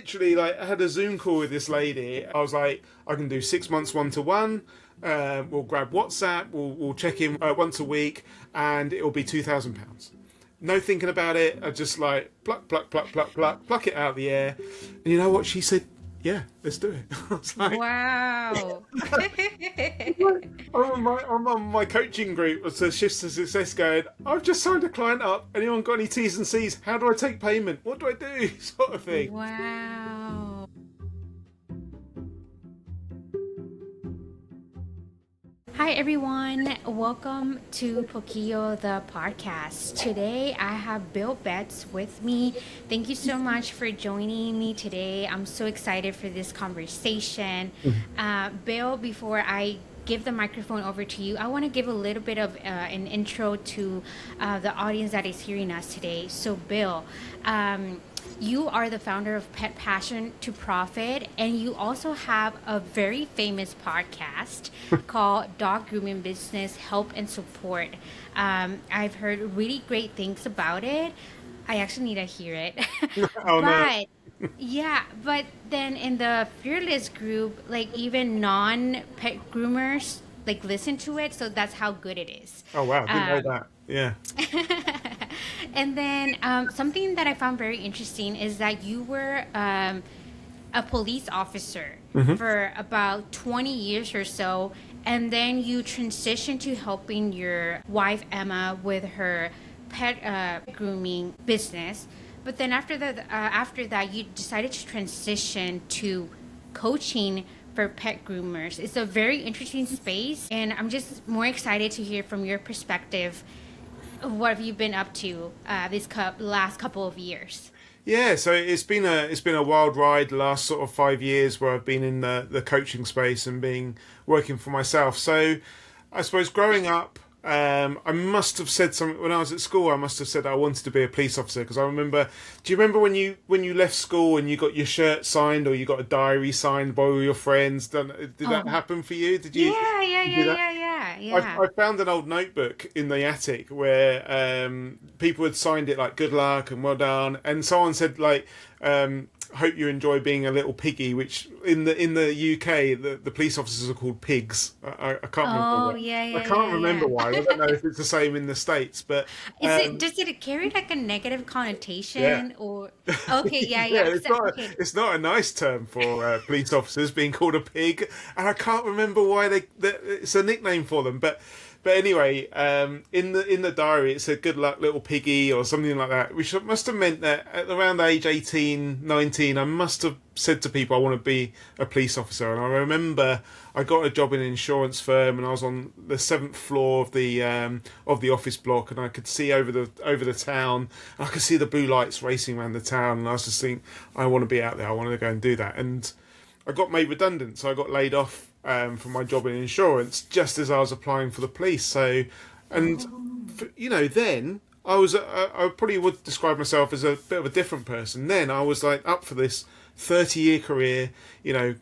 literally like I had a Zoom call with this lady. I was like, I can do 6 months one-to-one. We'll grab WhatsApp. We'll check in once a week, and it'll be £2,000. No thinking about it. I just like pluck, pluck, pluck, pluck, pluck, pluck it out of the air. And you know what she said? Yeah, let's do it. I was like, Wow. I'm on my coaching group as a Shifts to Success going, I've just signed a client up. Anyone got any T's and C's? How do I take payment? What do I do? Sort of thing. Wow. Hi everyone, welcome to Poquillo the podcast. Today I have Bill Betts with me. Thank you so much for joining me today. I'm so excited for this conversation. Bill, before I give the microphone over to you, I want to give a little bit of an intro to the audience that is hearing us today. So Bill, you are the founder of Pet Passion to Profit, and you also have a very famous podcast called Dog Grooming Business Help and Support. I've heard really great things about it. I actually need to hear it. Oh no. But yeah, but then in the Fearless group, like even non-pet groomers like listen to it, so that's how good it is. Oh wow, didn't know that. Yeah. And then something that I found very interesting is that you were a police officer for about 20 years or so, and then you transitioned to helping your wife Emma with her pet grooming business. But then after that, you decided to transition to coaching for pet groomers. It's a very interesting space, and I'm just more excited to hear from your perspective. What have you been up to this last couple of years? Yeah, so it's been a wild ride the last sort of 5 years where I've been in the coaching space and being working for myself. So I suppose growing up, I must have said something when I was at school. I must have said I wanted to be a police officer because I remember. Do you remember when you left school and you got your shirt signed or you got a diary signed by all your friends? Did that Oh, happen for you? Did you yeah, yeah, you do yeah, that? yeah, yeah, I yeah. found an old notebook in the attic where people had signed it like "Good luck" and "Well done," and someone said like "Hope you enjoy being a little piggy," which in the UK the police officers are called pigs. I can't remember Oh, why. yeah, I yeah, can't yeah, remember yeah. why. I don't know if it's the same in the States, but Does it carry like a negative yeah. connotation or? Okay, yeah, Yeah, yeah. So, okay. it's not a nice term for police officers being called a pig, and I can't remember why it's a nickname for them. But anyway, in the diary it said "Good luck, little piggy" or something like that, which must have meant that at around age 18, 19, I must have said to people I want to be a police officer. And I remember I got a job in an insurance firm, and I was on the seventh floor of the office block, and I could see over the town. And I could see the blue lights racing around the town, and I was just thinking, I want to be out there. I want to go and do that. And I got made redundant, so I got laid off from my job in insurance just as I was applying for the police. So, and Oh. then I probably would describe myself as a bit of a different person. Then I was like up for this 30-year career,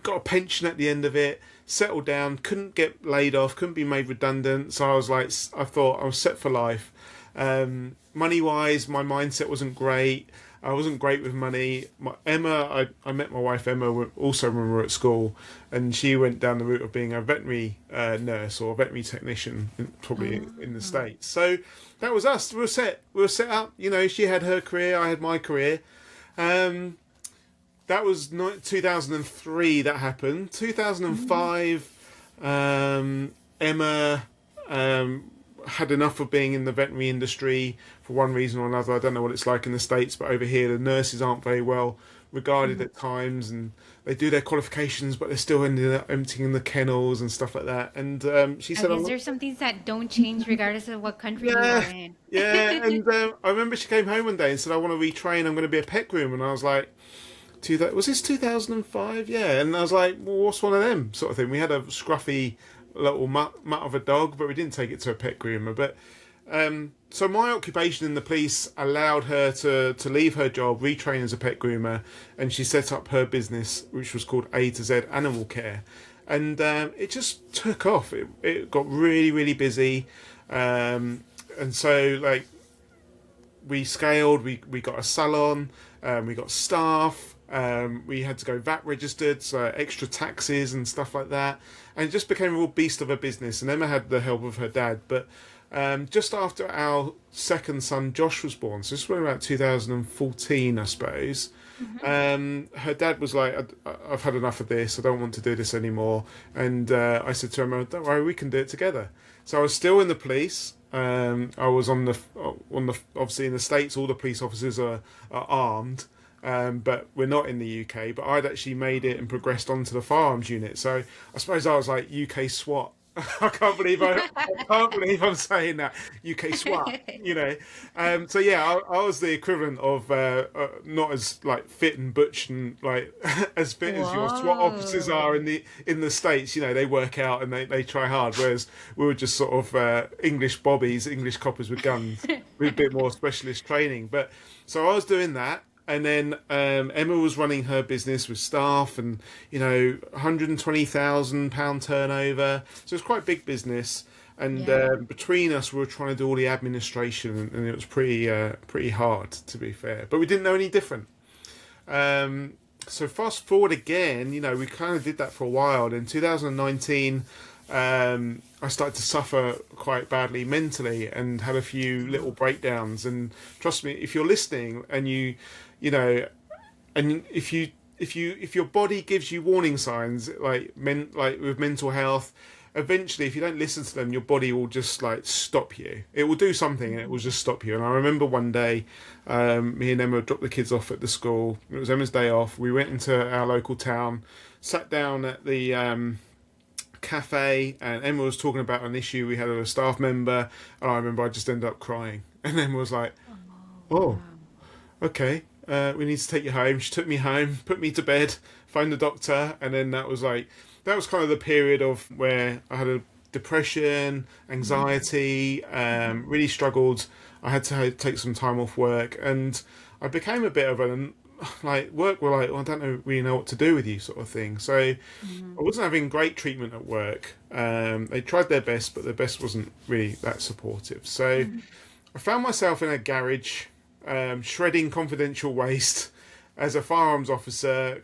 got a pension at the end of it, settled down, couldn't get laid off, couldn't be made redundant. So I was like, I thought I was set for life. Money wise, my mindset wasn't great. I wasn't great with money. I met my wife Emma also when we were at school, and she went down the route of being a veterinary nurse or a veterinary technician, probably in the Oh. States. So that was us. We were set. We were set up. She had her career. I had my career. Um, that was 2003. That happened. Mhm. 2005. Emma had enough of being in the veterinary industry for one reason or another. I don't know what it's like in the States, but over here the nurses aren't very well regarded Mhm. at times, and they do their qualifications, but they're still ending up emptying the kennels and stuff like that. And she I said, guess "I'm not." there's some things that don't change regardless of what country you are Yeah, in. yeah. And I remember she came home one day and said, "I want to retrain. I'm going to be a pet groomer." And I was like, was this 2005? Yeah. And I was like, well, what's one of them sort of thing? We had a scruffy little mutt of a dog, but we didn't take it to a pet groomer. But so my occupation in the police allowed her to leave her job, retrain as a pet groomer, and she set up her business, which was called A to Z Animal Care. And it just took off. It got really, really busy. And so, like, we scaled, we got a salon, we got staff, We had to go VAT registered, so extra taxes and stuff like that. And it just became a real beast of a business. And Emma had the help of her dad. But just after our second son, Josh, was born, so this was about 2014, I suppose, her dad was like, I've had enough of this. I don't want to do this anymore. And I said to Emma, don't worry, we can do it together. So I was still in the police. I was on the obviously in the States, all the police officers are armed. But we're not in the UK. But I'd actually made it and progressed onto the firearms unit. So I suppose I was like UK SWAT. I can't believe I'm saying that, UK SWAT. So yeah, I was the equivalent of not as like fit and butch and like as fit as your SWAT officers are Whoa. in the States. They work out and they try hard, whereas we were just sort of English bobbies, English coppers with guns, with a bit more specialist training. But so I was doing that. And then Emma was running her business with staff and, £120,000 turnover. So it's quite a big business. And Yeah. between us, we were trying to do all the administration, and it was pretty hard, to be fair. But we didn't know any different. So fast forward again, we kind of did that for a while. And in 2019, I started to suffer quite badly mentally and had a few little breakdowns. And trust me, if you're listening and and if your body gives you warning signs like with mental health, eventually if you don't listen to them, your body will just like stop you. It will do something and it will just stop you. And I remember one day, me and Emma dropped the kids off at the school. It was Emma's day off. We went into our local town, sat down at the cafe, and Emma was talking about an issue we had with a staff member, and I remember I just ended up crying. And Emma was like, "Oh, okay, we need to take you home." She took me home, put me to bed, phoned the doctor, and then that was kind of the period of where I had a depression, anxiety, really struggled. I had to take some time off work, and I became a bit of an work were like, well, I don't really know what to do with you, sort of thing. So I wasn't having great treatment at work. They tried their best, but their best wasn't really that supportive. So I found myself in a garage, shredding confidential waste as a firearms officer,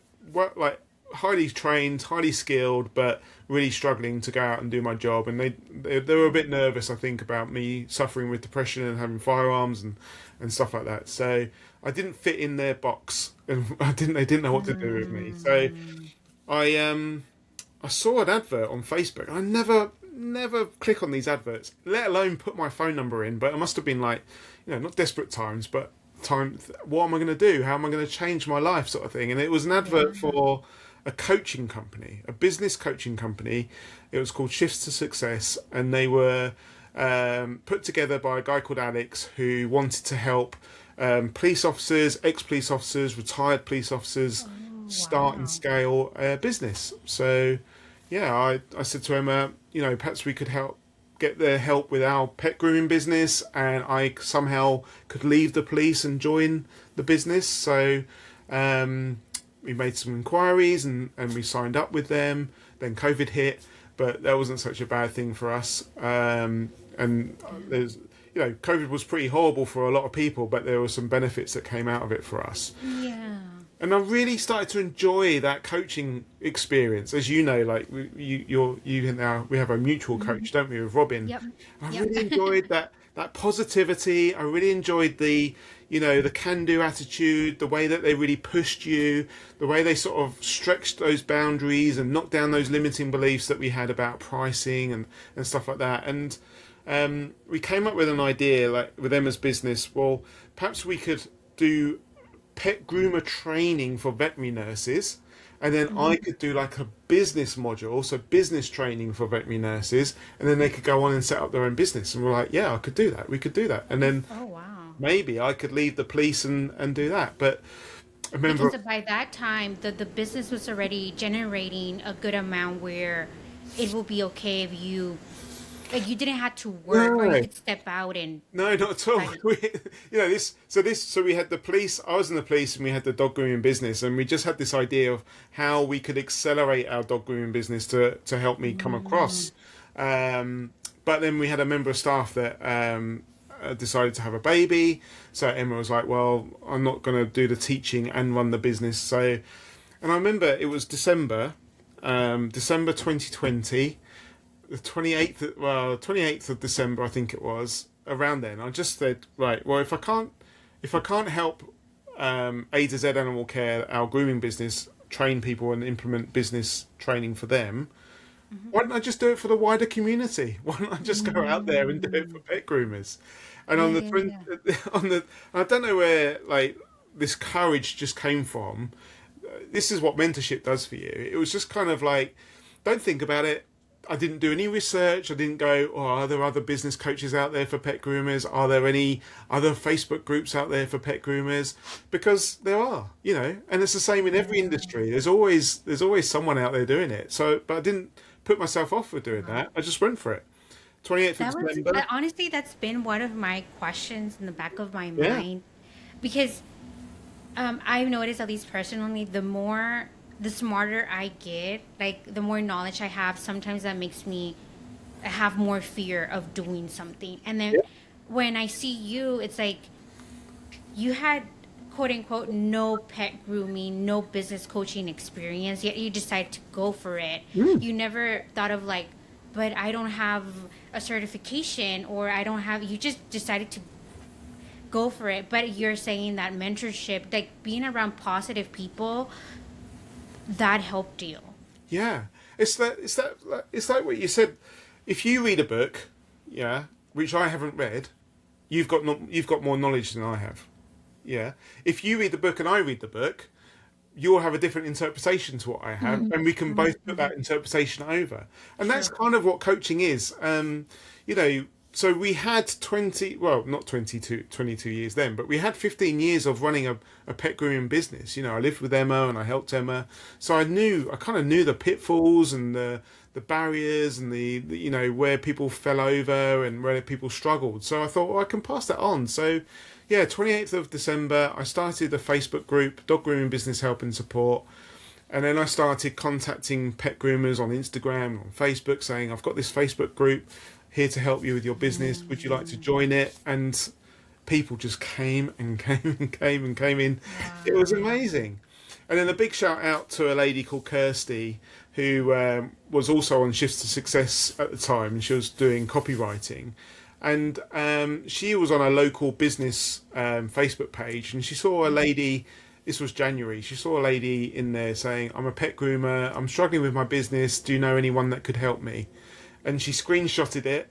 highly trained, highly skilled, but really struggling to go out and do my job. And they were a bit nervous, I think, about me suffering with depression and having firearms and stuff like that. So I didn't fit in their box, and they didn't know what to do with me. So I saw an advert on Facebook. I never click on these adverts, let alone put my phone number in. But it must have been not desperate times, but time. What am I going to do? How am I going to change my life, sort of thing? And it was an advert for a coaching company, a business coaching company. It was called Shifts to Success, and they were put together by a guy called Alex, who wanted to help police officers, ex-police officers, retired police officers start and scale a business. So, yeah, I said to Emma, perhaps we could get their help with our pet grooming business, and I somehow could leave the police and join the business. So we made some inquiries and we signed up with them. Then COVID hit, but that wasn't such a bad thing for us. And there's COVID was pretty horrible for a lot of people, but there were some benefits that came out of it for us. Yeah. And I really started to enjoy that coaching experience. As you know, we have a mutual coach, don't we, with Robin? Yep. I Yep. really enjoyed that positivity. I really enjoyed the can-do attitude, the way that they really pushed you, the way they sort of stretched those boundaries and knocked down those limiting beliefs that we had about pricing and stuff like that. And we came up with an idea, like with Emma's business. Well, perhaps we could do pet groomer training for veterinary nurses, and then I could do like a business module, so business training for veterinary nurses, and then they could go on and set up their own business. And we're like, yeah, I could do that. We could do that. And then Oh, wow. maybe I could leave the police and do that. But I remember, Because by that time, the business was already generating a good amount where it will be okay if you didn't have to work, or you no, could step out and no, not at all. kind of. So we had the police. I was in the police, and we had the dog grooming business, and we just had this idea of how we could accelerate our dog grooming business to help me come across. But then we had a member of staff that decided to have a baby. So Emma was like, well, I'm not going to do the teaching and run the business. So, and I remember it was December 2020, the 28th of December, I think it was, around then. I just said, right, well, if I can't help A to Z Animal Care, our grooming business, train people and implement business training for them, why don't I just do it for the wider community? Why don't I just go out there and do it for pet groomers? And on Yeah, the yeah, yeah. on the, I don't know where like this courage just came from. This is what mentorship does for you. It was just kind of like, don't think about it. I didn't do any research. I didn't go, oh, are there other business coaches out there for pet groomers? Are there any other Facebook groups out there for pet groomers? Because there are, and it's the same in every industry. There's always someone out there doing it. So, but I didn't put myself off for doing that. I just went for it. 28th of That was December. honestly, that's been one of my questions in the back of my Yeah. mind, because I've noticed, at least personally, the smarter I get, like the more knowledge I have, sometimes that makes me have more fear of doing something. And then Yeah. when I see you, it's like you had, quote unquote, no pet grooming, no business coaching experience, yet you decided to go for it. Mm. You never thought of like, but I don't have a certification, or I don't have, you just decided to go for it. But you're saying that mentorship, like being around positive people, that helped you. Yeah, it's like what you said. If you read a book, yeah, which I haven't read, you've got more knowledge than I have. Yeah. If you read the book and I read the book, you'll have a different interpretation to what I have, and we can both put that interpretation over. And that's True. kind of what coaching is. You know, so we had 20, well, not 22 years then, but we had 15 years of running a pet grooming business. I lived with Emma and I helped Emma. So I kind of knew the pitfalls and the barriers and where people fell over and where people struggled. So I thought, well, I can pass that on. So yeah, 28th of December, I started a Facebook group, Dog Grooming Business Help and Support. And then I started contacting pet groomers on Instagram, on Facebook, saying, I've got this Facebook group here to help you with your business. Would you like to join it? And people just came and came and came and came in. It was amazing. And then a big shout out to a lady called Kirsty, who was also on Shifts to Success at the time, and she was doing copywriting. And she was on a local business Facebook page, and she saw a lady. This was January. She saw a lady in there saying, I'm a pet groomer. I'm struggling with my business. Do you know anyone that could help me? And she screenshotted it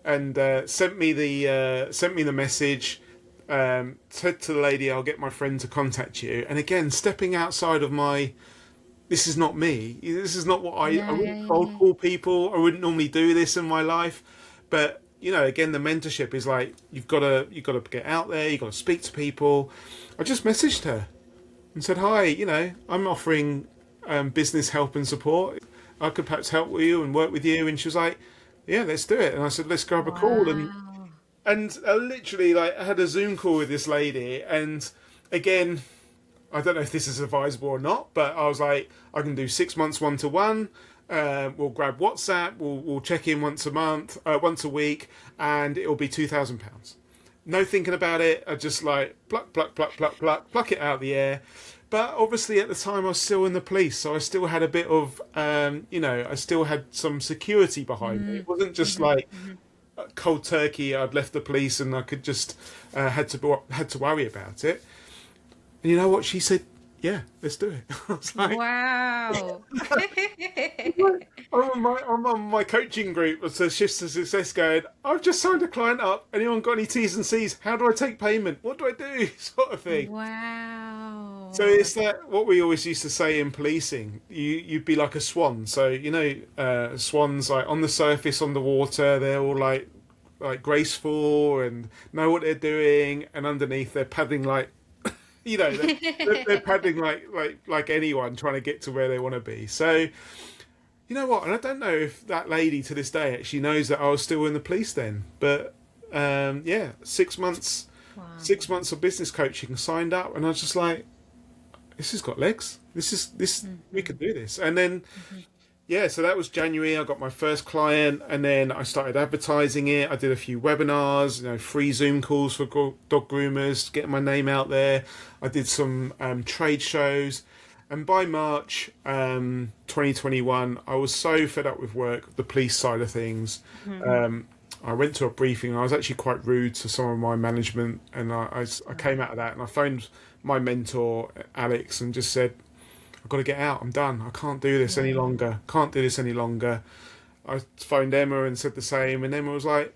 and sent me the message. Said to the lady, I'll get my friend to contact you. And again, stepping outside of this is not me. This is not what I Yeah, yeah, wouldn't yeah, cold yeah. call people. I wouldn't normally do this in my life. But, again, the mentorship is like, you've got to get out there. You've got to speak to people. I just messaged her and said, hi, I'm offering business help and support. I could perhaps help with you and work with you. And she was like, yeah, let's do it. And I said, let's grab a call. Wow. And I literally, I had a Zoom call with this lady. And again, I don't know if this is advisable or not, but I was like, I can do 6 months one-to-one. We'll grab WhatsApp. We'll check in once a month, once a week, and it'll be £2,000. No thinking about it. I just pluck, pluck, pluck, pluck, pluck, pluck it out of the air. But obviously at the time I was still in the police, so I still had a bit of, I still had some security behind me. It wasn't just cold turkey. I'd left the police and I could just had to worry about it. And you know what? She said, yeah, let's do it. I was like, Wow. I'm on my coaching group that says Shifts to Success going, I've just signed a client up. Anyone got any T's and C's? How do I take payment? What do I do? Sort of thing. Wow. So it's that what we always used to say in policing. You'd be like a swan. So swans like on the surface on the water, they're all like graceful and know what they're doing, and underneath they're paddling like they're paddling like anyone trying to get to where they want to be. So you know what? And I don't know if that lady to this day actually knows that I was still in the police then. But yeah, 6 months, Wow. 6 months of business coaching, signed up, and I was just like, this has got legs. This we could do this. And then yeah, so that was January. I got my first client, and then I started advertising it. I did a few webinars, free Zoom calls for dog groomers, getting my name out there. I did some trade shows, and by March 2021, I was so fed up with work, the police side of things. I went to a briefing. I was actually quite rude to some of my management, and I came out of that, and I phoned my mentor Alex and just said, I've got to get out. I'm done. I can't do this any longer. Can't do this any longer. I phoned Emma and said the same, and Emma was like,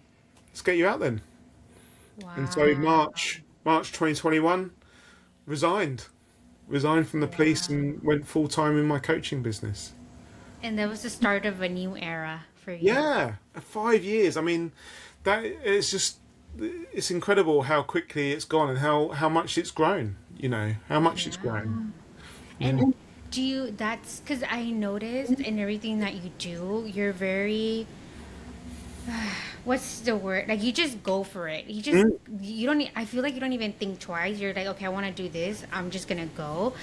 "Let's get you out then." And so Wow. March 2021, resigned, resigned from the police Wow. and went full time in my coaching business. And that was the start of a new era for you. Yeah, 5 years. I mean, that it's just it's incredible how quickly it's gone and how much it's grown. How much it's grown. Yeah. Yeah. And do you, that's because I noticed in everything that you do, you're very, what's the word? Like you just go for it. Mm. You don't, I feel like you don't even think twice. You're like, okay, I want to do this. I'm just going to go.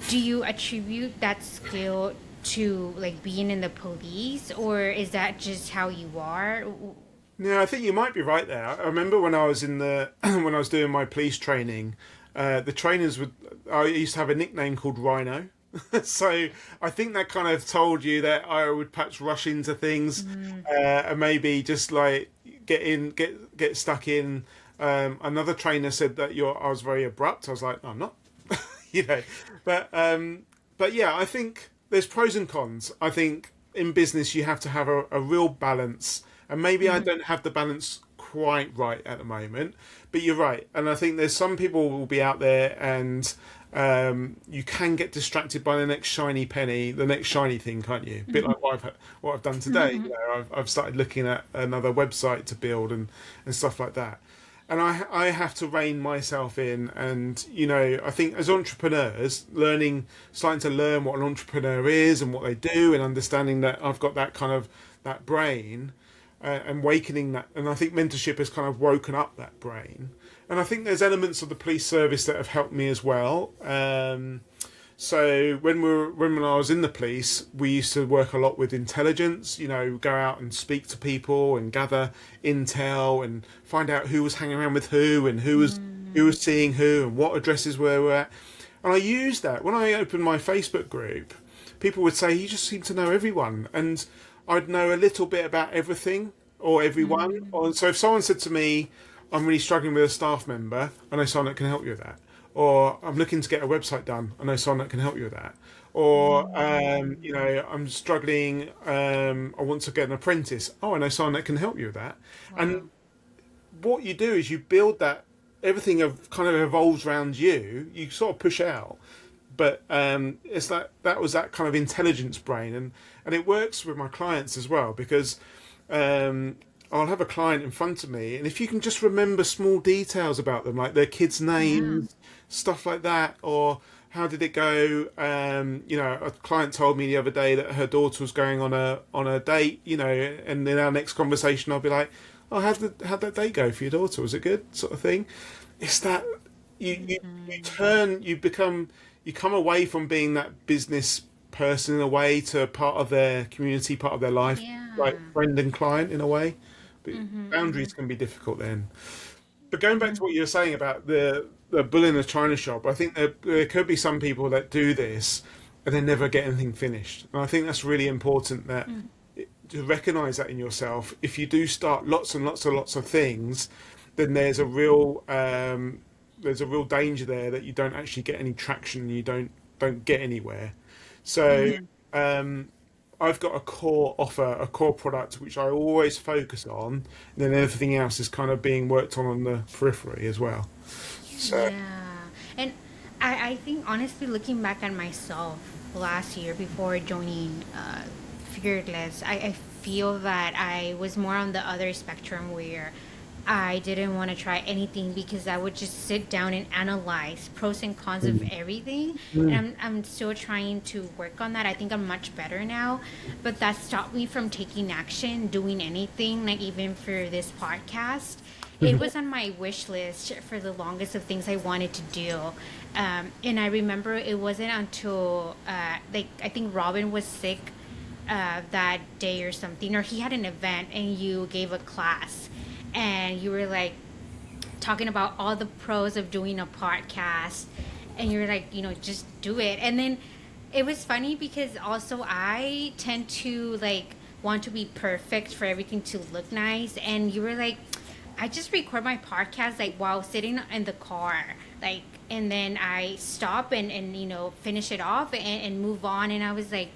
Do you attribute that skill to like being in the police, or is that just how you are? Yeah, I think you might be right there. I remember when I was in the when I was doing my police training, the trainers would. I used to have a nickname called Rhino, so I think that kind of told you that I would perhaps rush into things, and maybe just like get stuck in. Another trainer said that I was very abrupt. I was like, no, I'm not, you know, but yeah, I think there's pros and cons. I think in business you have to have a real balance, and maybe I don't have the balance quite right at the moment. But you're right, and I think there's some people who will be out there, and you can get distracted by the next shiny penny, the next shiny thing, can't you? A bit like what I've done today. I've started looking at another website to build and stuff like that. And I have to rein myself in, and I think as entrepreneurs, starting to learn what an entrepreneur is and what they do, and understanding that I've got that kind of that brain, and wakening that, and I think mentorship has kind of woken up that brain, and I think there's elements of the police service that have helped me as well. So when I was in the police, we used to work a lot with intelligence. Go out and speak to people and gather intel and find out who was hanging around with who and who was seeing who and what addresses were at. And I used that when I opened my Facebook group. People would say, "You just seem to know everyone," and I'd know a little bit about everything or everyone. So if someone said to me, "I'm really struggling with a staff member," I know someone that can help you with that. Or I'm looking to get a website done. I know someone that can help you with that. Or I'm struggling. I want to get an apprentice. Oh, I know someone that can help you with that. Wow. And what you do is you build that. Everything kind of evolves around you. You sort of push out, but it's that was that kind of intelligence brain, and it works with my clients as well because. I'll have a client in front of me, and if you can just remember small details about them, like their kids' Yeah. names, stuff like that, or how did it go? A client told me the other day that her daughter was going on a date, and in our next conversation, I'll be like, "Oh, how'd that date go for your daughter? Was it good?" Sort of thing. It's that you come away from being that business person in a way to part of their community, part of their life, like Yeah. friend and client in a way. But boundaries can be difficult then. But going back to what you were saying about the bull in the china shop, I think there could be some people that do this and they never get anything finished. And I think that's really important to recognize that in yourself. If you do start lots and lots and lots of things, then there's a real danger there that you don't actually get any traction and you don't get anywhere. So I've got a core offer, a core product which I always focus on, and then everything else is kind of being worked on the periphery as well. So Yeah. And I think honestly, looking back at myself last year before joining Fearless, I feel that I was more on the other spectrum where I didn't want to try anything because I would just sit down and analyze pros and cons of everything. And mm, I'm still trying to work on that. I think I'm much better now, but that stopped me from taking action, doing anything, like even for this podcast. It was on my wish list for the longest of things I wanted to do. And I remember it wasn't until, like, I think Robin was sick that day or something, or he had an event and you gave a class, and you were like talking about all the pros of doing a podcast, and you were like, just do it. And then it was funny because also I tend to like want to be perfect for everything to look nice, and you were like, I just record my podcast like while sitting in the car, like, and then I stop and finish it off and move on. And I was like,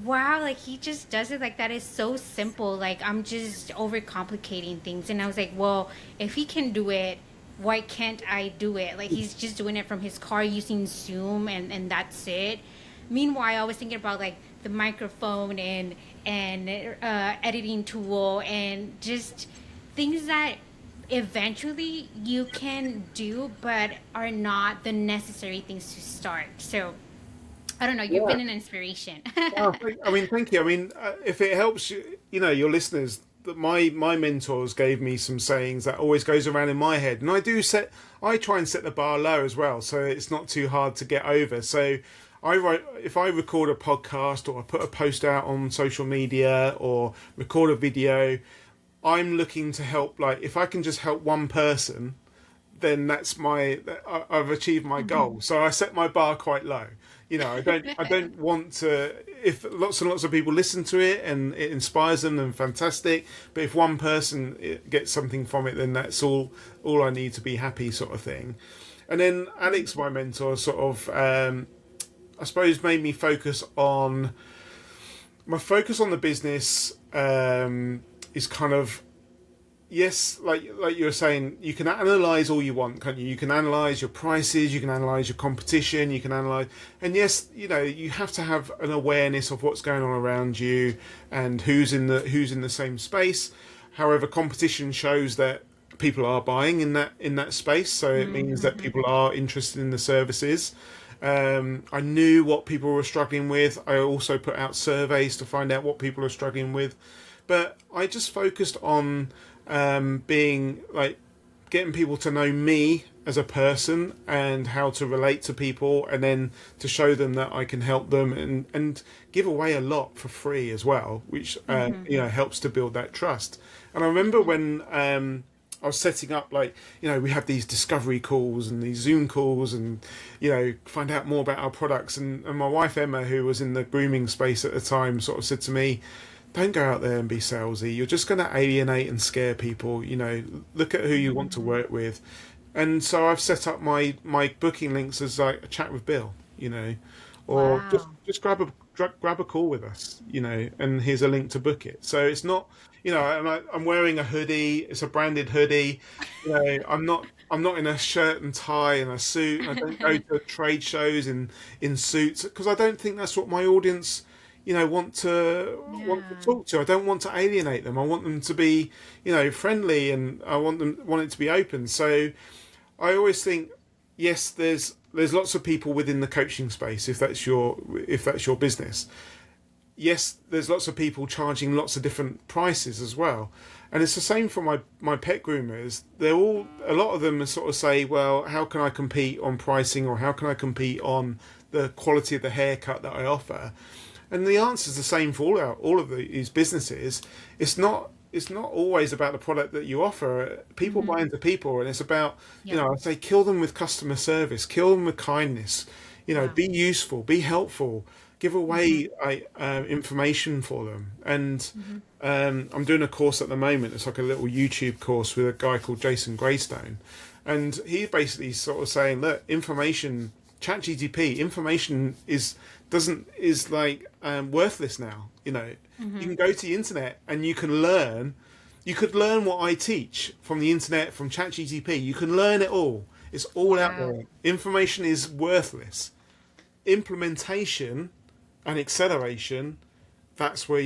wow, like he just does it like that. Is so simple. Like I'm just overcomplicating things. And I was like, well, if he can do it, why can't I do it? Like he's just doing it from his car using Zoom, and that's it. Meanwhile, I was thinking about like the microphone and editing tool and just things that eventually you can do but are not the necessary things to start. So I don't know, you've Yeah. been an inspiration. Oh, I mean, thank you. I mean, if it helps you, your listeners, that my mentors gave me some sayings that always goes around in my head, and I try and set the bar low as well, so it's not too hard to get over. So if I record a podcast or I put a post out on social media or record a video, I'm looking to help. Like, if I can just help one person, then I've achieved my goal. So I set my bar quite low. I don't want to. If lots and lots of people listen to it and it inspires them, then fantastic. But if one person gets something from it, then that's all I need to be happy, sort of thing. And then Alex, my mentor, sort of, I suppose, made me focus on the business. Is kind of, yes, like you were saying, you can analyze all you want, can't you? You can analyze your prices, you can analyze your competition, you can analyze, and yes, you have to have an awareness of what's going on around you and who's in the same space. However, competition shows that people are buying in that space, so it means that people are interested in the services. I knew what people were struggling with. I also put out surveys to find out what people are struggling with, but I just focused on being like getting people to know me as a person and how to relate to people, and then to show them that I can help them and give away a lot for free as well, which helps to build that trust. And I remember when I was setting up, like, we have these discovery calls and these Zoom calls and, find out more about our products. And my wife, Emma, who was in the grooming space at the time, sort of said to me, don't go out there and be salesy. You're just going to alienate and scare people. Look at who you want to work with. And so I've set up my booking links as like a chat with Bill, or Wow. just grab a call with us, and here's a link to book it. So it's not, I'm wearing a hoodie. It's a branded hoodie. I'm not in a shirt and tie and a suit. I don't go to trade shows in suits, because I don't think that's what my audience want to Yeah. talk to. I don't want to alienate them. I want them to be, friendly, and I want it to be open. So I always think, yes, there's lots of people within the coaching space, if that's your business. Yes, there's lots of people charging lots of different prices as well. And it's the same for my pet groomers. A lot of them sort of say, well, how can I compete on pricing, or how can I compete on the quality of the haircut that I offer? And the answer is the same for all of these businesses. It's not always about the product that you offer. People buy into people, and it's about, Yeah. I say, kill them with customer service, kill them with kindness. Wow. Be useful, be helpful, give away information for them. And I'm doing a course at the moment. It's like a little YouTube course with a guy called Jason Greystone, and he basically sort of saying, look, information, ChatGPT, information is like worthless now. You can go to the internet and you can learn. You could learn what I teach from the internet, from ChatGPT. You can learn it all. It's all out Wow. there. Information is worthless. Implementation and acceleration, that's where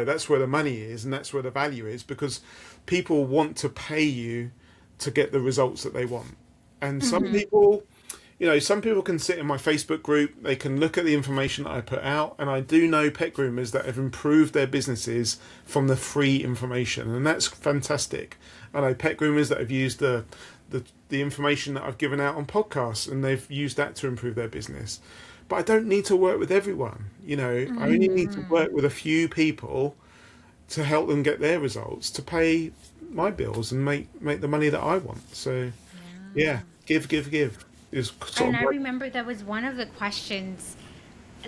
that's where the money is, and that's where the value is, because people want to pay you to get the results that they want. And some people can sit in my Facebook group, they can look at the information that I put out, and I do know pet groomers that have improved their businesses from the free information, and that's fantastic. I know pet groomers that have used the information that I've given out on podcasts, and they've used that to improve their business. but I don't need to work with everyone. I only need to work with a few people to help them get their results, to pay my bills and make the money that I want. So yeah, give is sort And of I like. remember that was one of the questions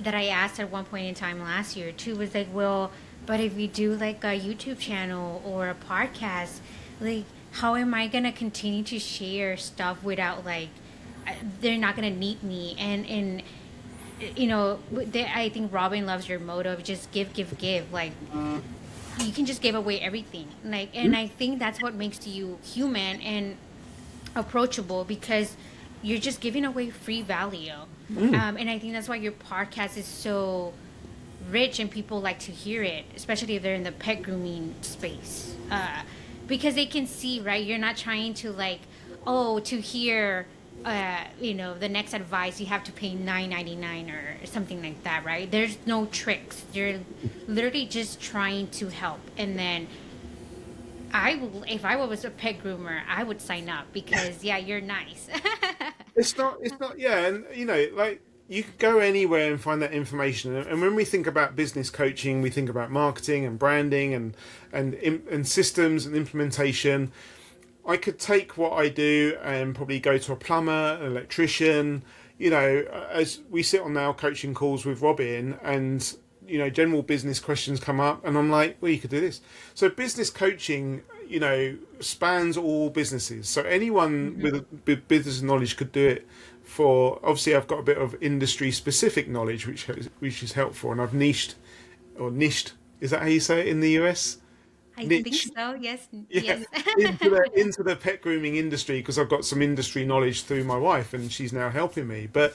that I asked at one point in time last year too, was like, well, but if you do like a YouTube channel or a podcast, like how am I gonna continue to share stuff without like they're not gonna need me? And I think Robin loves your motto of just give, give, give. Like you can just give away everything. Like, and I think that's what makes you human and approachable, because you're just giving away free value. And I think that's why your podcast is so rich and people like to hear it, especially if they're in the pet grooming space. Because they can see, right? You're not trying to like, oh, to hear, the next advice you have to pay $9.99 or something like that, right? There's no tricks. You're literally just trying to help. And then if I was a pet groomer, I would sign up because yeah, you're nice. It's not, yeah, and like you can go anywhere and find that information. And when we think about business coaching, we think about marketing and branding and systems and implementation. I could take what I do and probably go to a plumber, an electrician. As we sit on our coaching calls with Robin, and general business questions come up, and I'm like, well, you could do this. So business coaching, spans all businesses. So anyone with business knowledge could do it. For obviously, I've got a bit of industry specific knowledge, which is helpful, and I've niched. Is that how you say it in the US? I think Niche. so. Yes. Yeah, Yes. into the pet grooming industry, because I've got some industry knowledge through my wife, and she's now helping me. But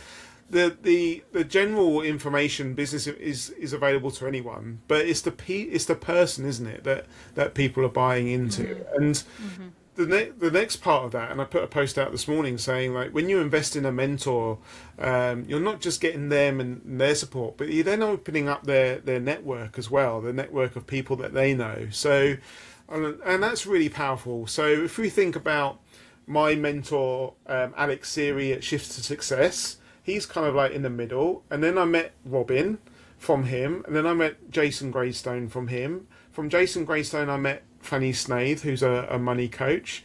the general information business is available to anyone, but it's the person, isn't it, that people are buying into. And the next part of that, and I put a post out this morning saying, like, when you invest in a mentor, you're not just getting them and their support, but you're then opening up their network as well, the network of people that they know. So, and that's really powerful. So if we think about my mentor, Alex Siri at Shifts to Success, he's kind of like in the middle. And then I met Robin from him, and then I met Jason Greystone from him. From Jason Greystone, I met Fanny Snaith, who's a money coach,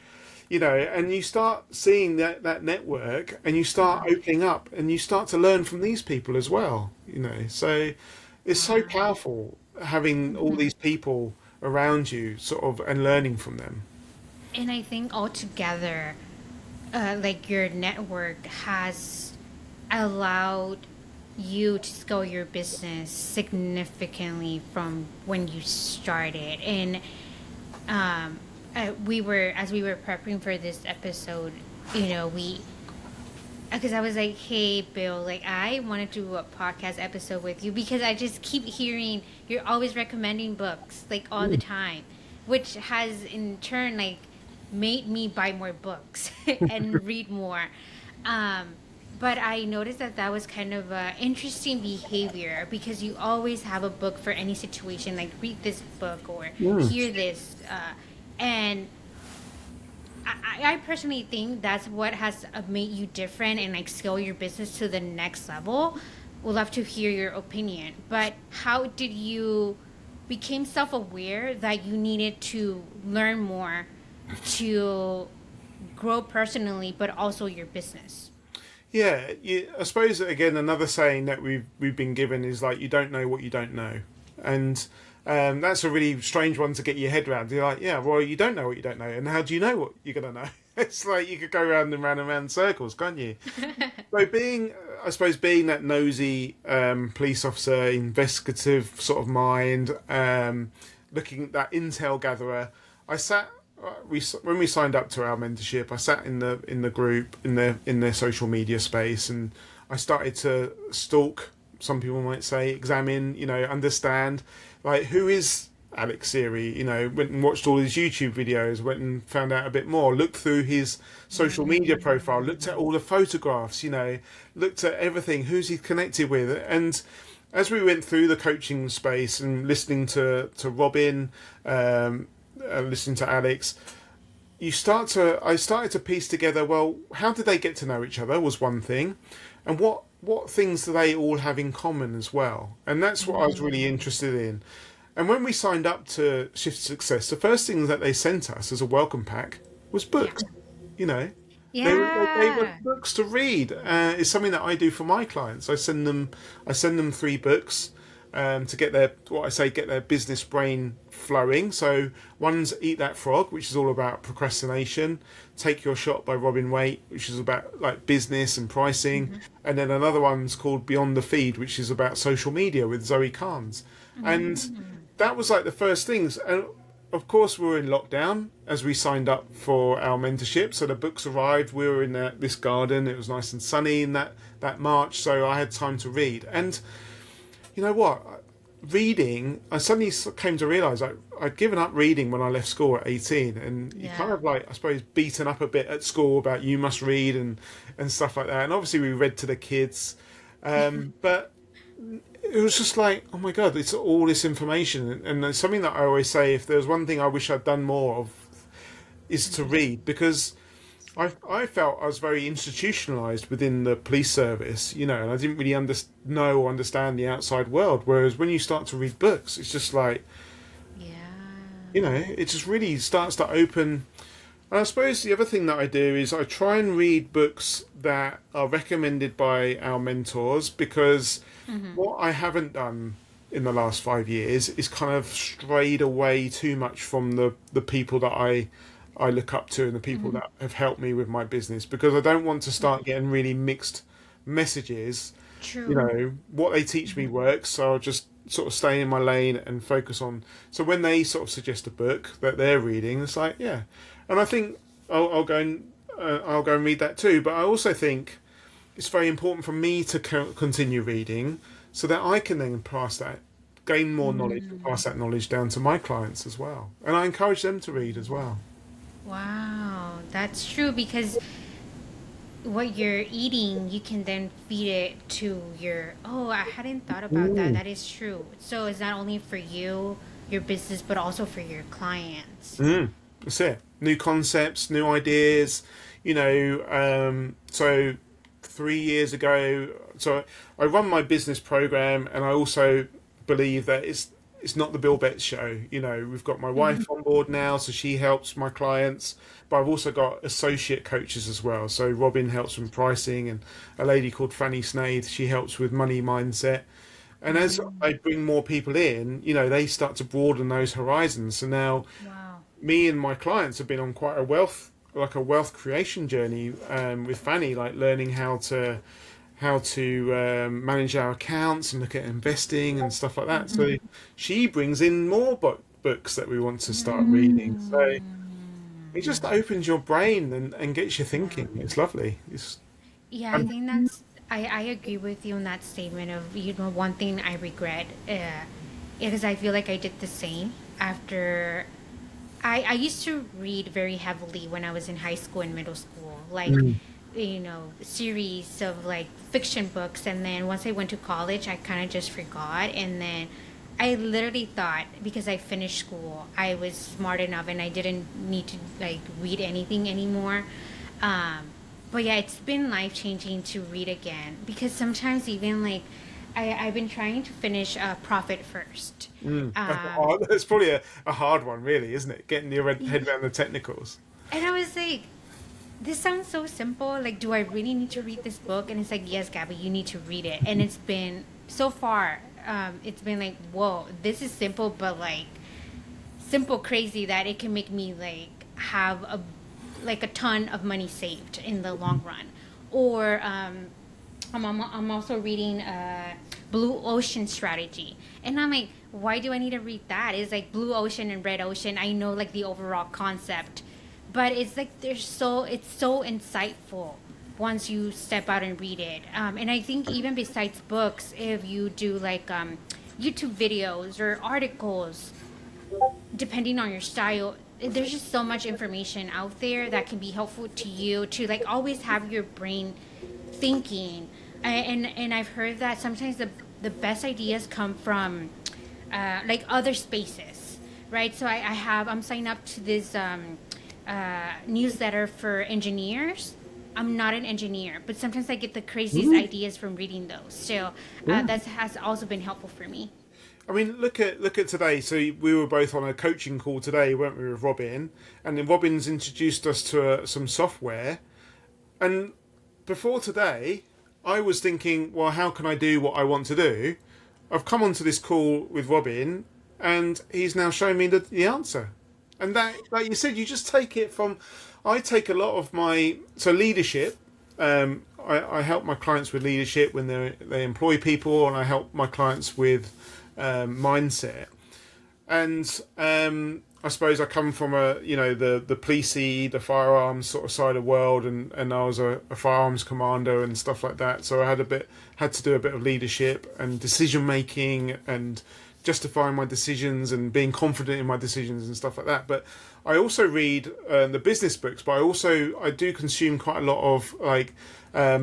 and you start seeing that network, and you start opening up, and you start to learn from these people as well, So it's so powerful having all these people around you, sort of, and learning from them. And I think altogether, like your network has allowed you to scale your business significantly from when you started. And as we were prepping for this episode, we because I was like, hey Bill, like I want to do a podcast episode with you because I just keep hearing you're always recommending books like all the time, which has in turn like made me buy more books and read more. But I noticed that was kind of interesting behavior, because you always have a book for any situation, like read this book or hear this. And I personally think that's what has made you different and like scale your business to the next level. Would love to hear your opinion. But how did you become self-aware that you needed to learn more to grow personally, but also your business? Yeah, I suppose again another saying that we've been given is like, you don't know what you don't know, and that's a really strange one to get your head around. You're like, yeah, well, you don't know what you don't know, and how do you know what you're gonna know? It's like you could go round and round and round in circles, can't you? So I suppose being that nosy police officer, investigative sort of mind, looking at that intel gatherer, I sat. When we signed up to our mentorship, I sat in the group in their social media space, and I started to stalk. Some people might say examine, understand, like, who is Alex Siri. Went and watched all his YouTube videos, went and found out a bit more, looked through his social media profile, looked at all the photographs, looked at everything, who's he connected with. And as we went through the coaching space and listening to Robin, listening to Alex, I started to piece together, well, how did they get to know each other was one thing, and what what things do they all have in common as well? And that's what I was really interested in. And when we signed up to Shift Success, the first thing that they sent us as a welcome pack was Yeah. books. You know, they gave us Yeah. books to read. It's something that I do for my clients. I send them 3 books to get their what I say get their business brain flowing. So one's Eat That Frog, which is all about procrastination. Take Your Shot by Robin Waite, which is about like business and pricing, and then another one's called Beyond the Feed, which is about social media with Zoe Kahns. And that was like the first things. And of course, we were in lockdown as we signed up for our mentorship. So the books arrived. We were in this garden. It was nice and sunny in that March. So I had time to read. And you know what? Reading, I suddenly came to realise I'd given up reading when I left school at 18. And you kind Yeah. of like, I suppose, beaten up a bit at school about you must read and stuff like that. And obviously we read to the kids. But it was just like, oh my god, it's all this information, and it's something that I always say. If there's one thing I wish I'd done more of, is to read, because I felt I was very institutionalized within the police service, you know, and I didn't really know or understand the outside world. Whereas when you start to read books, it's just like, Yeah. you know, it just really starts to open. And I suppose the other thing that I do is I try and read books that are recommended by our mentors, because what I haven't done in the last 5 years is kind of strayed away too much from the people that I look up to and the people that have helped me with my business, because I don't want to start getting really mixed messages. You True. know, what they teach me works, so I'll just sort of stay in my lane and focus on. So when they sort of suggest a book that they're reading, it's like, yeah. And I think I'll go and I'll go and read that too. But I also think it's very important for me to continue reading so that I can then pass that, gain more knowledge, and pass that knowledge down to my clients as well. And I encourage them to read as well. Wow, that's true because what you're eating, you can then feed it to your. Oh, I hadn't thought about that. Mm. That is true. So it's not only for you, your business, but also for your clients. Mm. That's it. New concepts, new ideas. You know, so 3 years ago, so I run my business program, and I also believe that it's not the Bill Betts show. You know, we've got my wife on board now, so she helps my clients. But I've also got associate coaches as well. So Robin helps with pricing, and a lady called Fanny Snaith, she helps with money mindset. And as I bring more people in, you know, they start to broaden those horizons. So now Wow. me and my clients have been on quite a wealth creation journey with Fanny, like learning how to manage our accounts and look at investing and stuff like that. So she brings in more books that we want to start reading. So it just opens your brain and gets you thinking. It's lovely. Yeah, I Um, think that's. I agree with you on that statement of, one thing I regret, because I feel like I did the same after. I used to read very heavily when I was in high school and middle school, like, series of like fiction books. And then once I went to college, I kind of just forgot. And then I literally thought because I finished school, I was smart enough and I didn't need to like read anything anymore. Um, but yeah, it's been life changing to read again because sometimes even like I've been trying to finish Profit First. Um, it's probably a hard one, really, isn't it? Getting your head around the technicals. and I was like, this sounds so simple. Like, do I really need to read this book? And it's like, yes, Gabby, you need to read it. And it's been so far, it's been like, whoa, this is simple, but like simple crazy that it can make me like have a ton of money saved in the long run. Or I'm also reading Blue Ocean Strategy, and I'm like, why do I need to read that? It's like Blue Ocean and Red Ocean. I know like the overall concept, but it's like it's so insightful once you step out and read it. And I think even besides books, if you do like YouTube videos or articles, depending on your style, there's just so much information out there that can be helpful to you to like always have your brain thinking. And I've heard that sometimes the best ideas come from like other spaces, right? So I'm signed up to this newsletter for engineers, I'm not an engineer, but sometimes I get the craziest ideas from reading those. So that has also been helpful for me. I mean, look at today. So we were both on a coaching call today, weren't we, with Robin? And then Robin's introduced us to some software. And before today, I was thinking, well, how can I do what I want to do? I've come onto this call with Robin, and he's now showing me the answer. And that, like you said, you just take it from. I take a lot of my leadership. I help my clients with leadership when they employ people, and I help my clients with mindset. And I suppose I come from the policey, the firearms sort of side of the world, and I was a firearms commander and stuff like that. So I had to do a bit of leadership and decision making and justifying my decisions and being confident in my decisions and stuff like that. But I also read the business books, but I do consume quite a lot of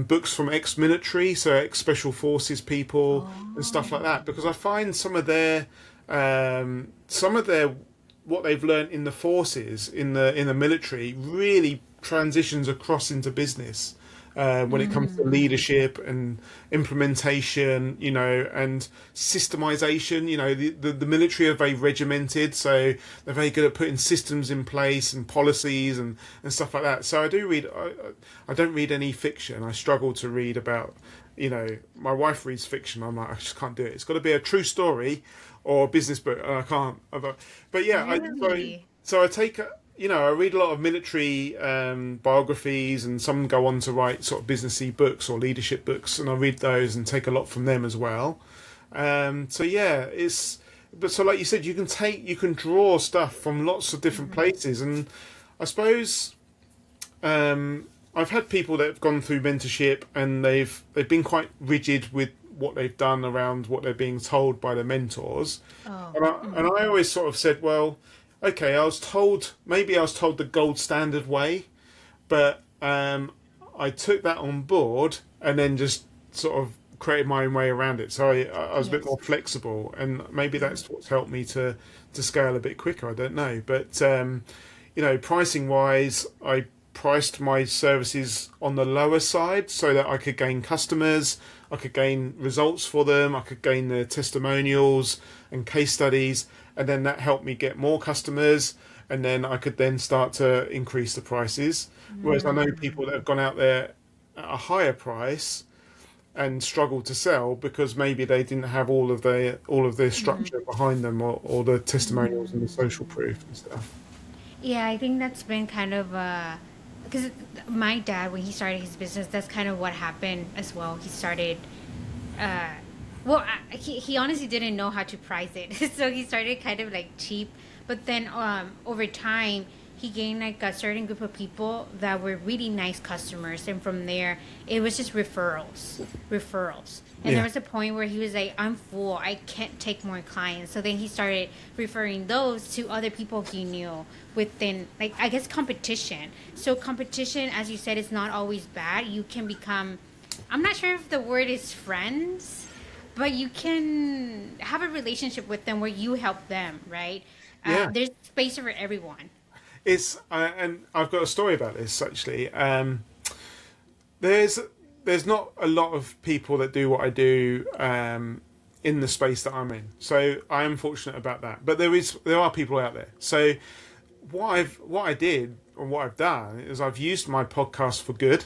books from ex-military, so ex-special forces people and stuff like that, because I find some of their what they've learned in the forces in the military really transitions across into business when it comes to leadership and implementation, and systemization. The military are very regimented, so they're very good at putting systems in place and policies and stuff like that. So I do read. I don't read any fiction. I struggle to read about. My wife reads fiction. I'm like, I just can't do it. It's got to be a true story or a business book. And I can't. But yeah, Really? so I take. I read a lot of military biographies, and some go on to write sort of businessy books or leadership books, and I read those and take a lot from them as well. So yeah, so like you said, you can draw stuff from lots of different places, and I suppose I've had people that have gone through mentorship, and they've been quite rigid with what they've done around what they're being told by their mentors, and I always sort of said, well, okay, maybe I was told the gold standard way, but I took that on board and then just sort of created my own way around it. So I was a bit more flexible, and maybe that's what's helped me to scale a bit quicker. I don't know, but pricing wise, I priced my services on the lower side so that I could gain customers, I could gain results for them, I could gain their testimonials and case studies, and then that helped me get more customers, and then I could then start to increase the prices. Whereas I know people that have gone out there at a higher price and struggled to sell because maybe they didn't have all of their structure behind them, or the testimonials and the social proof and stuff. Yeah, I think that's been kind of because my dad, when he started his business, that's kind of what happened as well. He started, he honestly didn't know how to price it, so he started kind of like cheap. But then over time, he gained like a certain group of people that were really nice customers, and from there, it was just referrals. And there was a point where he was like, I'm full, I can't take more clients. So then he started referring those to other people he knew within, like, I guess, competition. So competition, as you said, is not always bad. You can become, I'm not sure if the word is friends, but you can have a relationship with them where you help them, right? Yeah. There's space for everyone. And I've got a story about this actually. There's not a lot of people that do what I do in the space that I'm in, so I am fortunate about that. But there are people out there. So what I did and what I've done is I've used my podcast for good,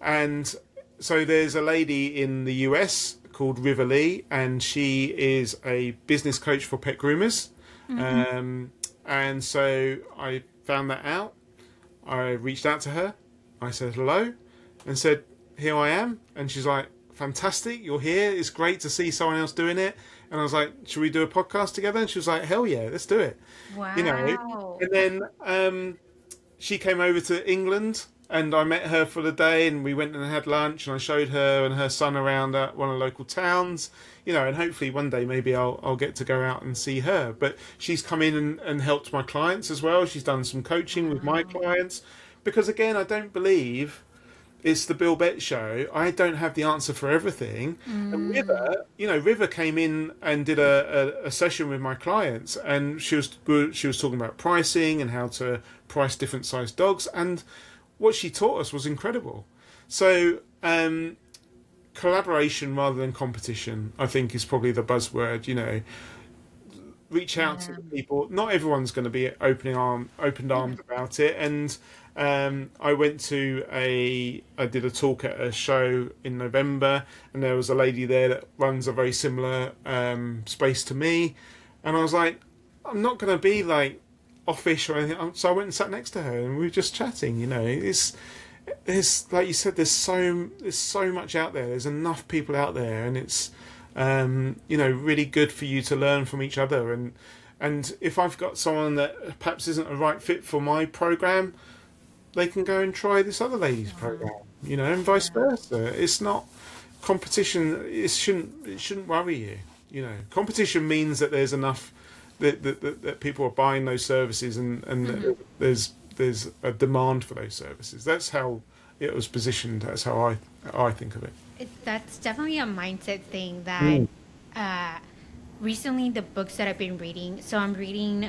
and so there's a lady in the US called River Lee, and she is a business coach for pet groomers. And so I found that out. I reached out to her. I said hello and said, here I am. And she's like, fantastic, you're here. It's great to see someone else doing it. And I was like, should we do a podcast together? And she was like, hell yeah, let's do it. Wow. And then she came over to England, and I met her for the day, and we went and had lunch, and I showed her and her son around one of the local towns, and hopefully one day maybe I'll get to go out and see her. But she's come in and helped my clients as well. She's done some coaching with my clients, because again, I don't believe it's the Bill Betts show. I don't have the answer for everything. And River came in and did a session with my clients, and she was talking about pricing and how to price different sized dogs. And what she taught us was incredible. So collaboration rather than competition, I think, is probably the buzzword. Reach out to Yeah. the people. Not everyone's going to be open arms about it. And I did a talk at a show in November, and there was a lady there that runs a very similar space to me, and I was like, I'm not going to be like offish or anything. So I went and sat next to her, and we were just chatting. It's like you said, there's so much out there. There's enough people out there, and it's really good for you to learn from each other. And if I've got someone that perhaps isn't a right fit for my program, they can go and try this other lady's program, and vice versa. It's not competition. It shouldn't worry you. Competition means that there's enough that people are buying those services, and that there's a demand for those services. That's how it was positioned. That's how I think of it. That's definitely a mindset thing that uh, recently the books that I've been reading. So I'm reading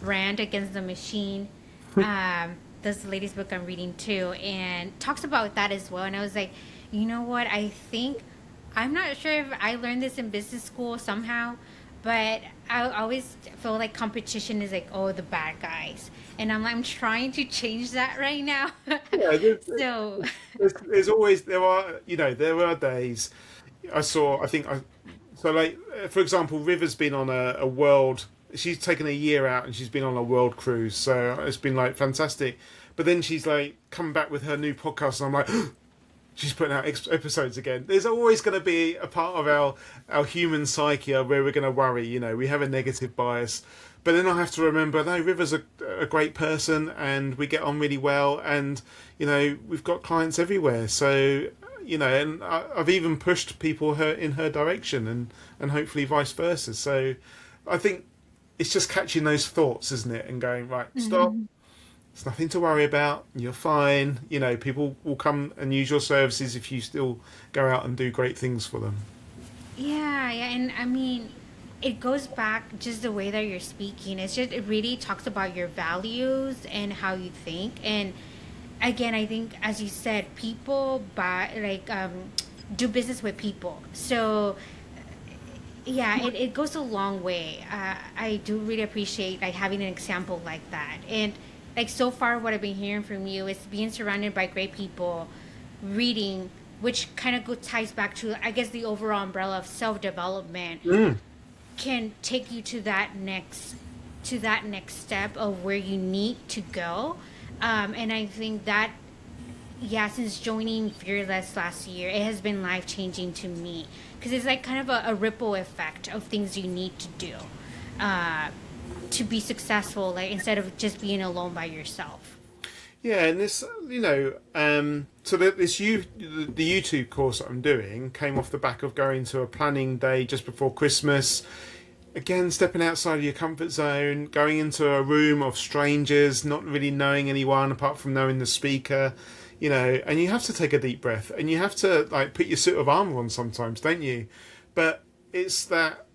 Brand Against the Machine. That's the latest book I'm reading too, and talks about that as well. And I was like, you know what? I think I'm not sure if I learned this in business school somehow, but I always feel like competition is like, oh, the bad guys, and I'm trying to change that right now. Yeah, So there's always there are days. So like for example, River's been on a world. She's taken a year out and she's been on a world cruise, so it's been like fantastic. But then she's like come back with her new podcast, and I'm like, she's putting out episodes again. There's always going to be a part of our human psyche where we're going to worry. We have a negative bias. But then I have to remember, no, River's a great person, and we get on really well, and we've got clients everywhere. So and I've even pushed people in her direction, and hopefully vice versa. So I think it's just catching those thoughts, isn't it, and going, right, stop. It's nothing to worry about. You're fine. People will come and use your services if you still go out and do great things for them. yeah, and I mean, it goes back just the way that you're speaking. It really talks about your values and how you think. And again, I think as you said, people buy do business with people. So yeah, it goes a long way. I do really appreciate like having an example like that. And like so far, what I've been hearing from you is being surrounded by great people, reading, which kind of ties back to I guess the overall umbrella of self development can take you to that next step of where you need to go. And I think that yeah, since joining Fearless last year, it has been life changing to me because it's like kind of a ripple effect of things you need to do to be successful, like instead of just being alone by yourself. Yeah, and this, so that the YouTube course that I'm doing came off the back of going to a planning day just before Christmas. Again, stepping outside of your comfort zone, going into a room of strangers, not really knowing anyone apart from knowing the speaker, and you have to take a deep breath, and you have to like put your suit of armor on sometimes, don't you? But it's that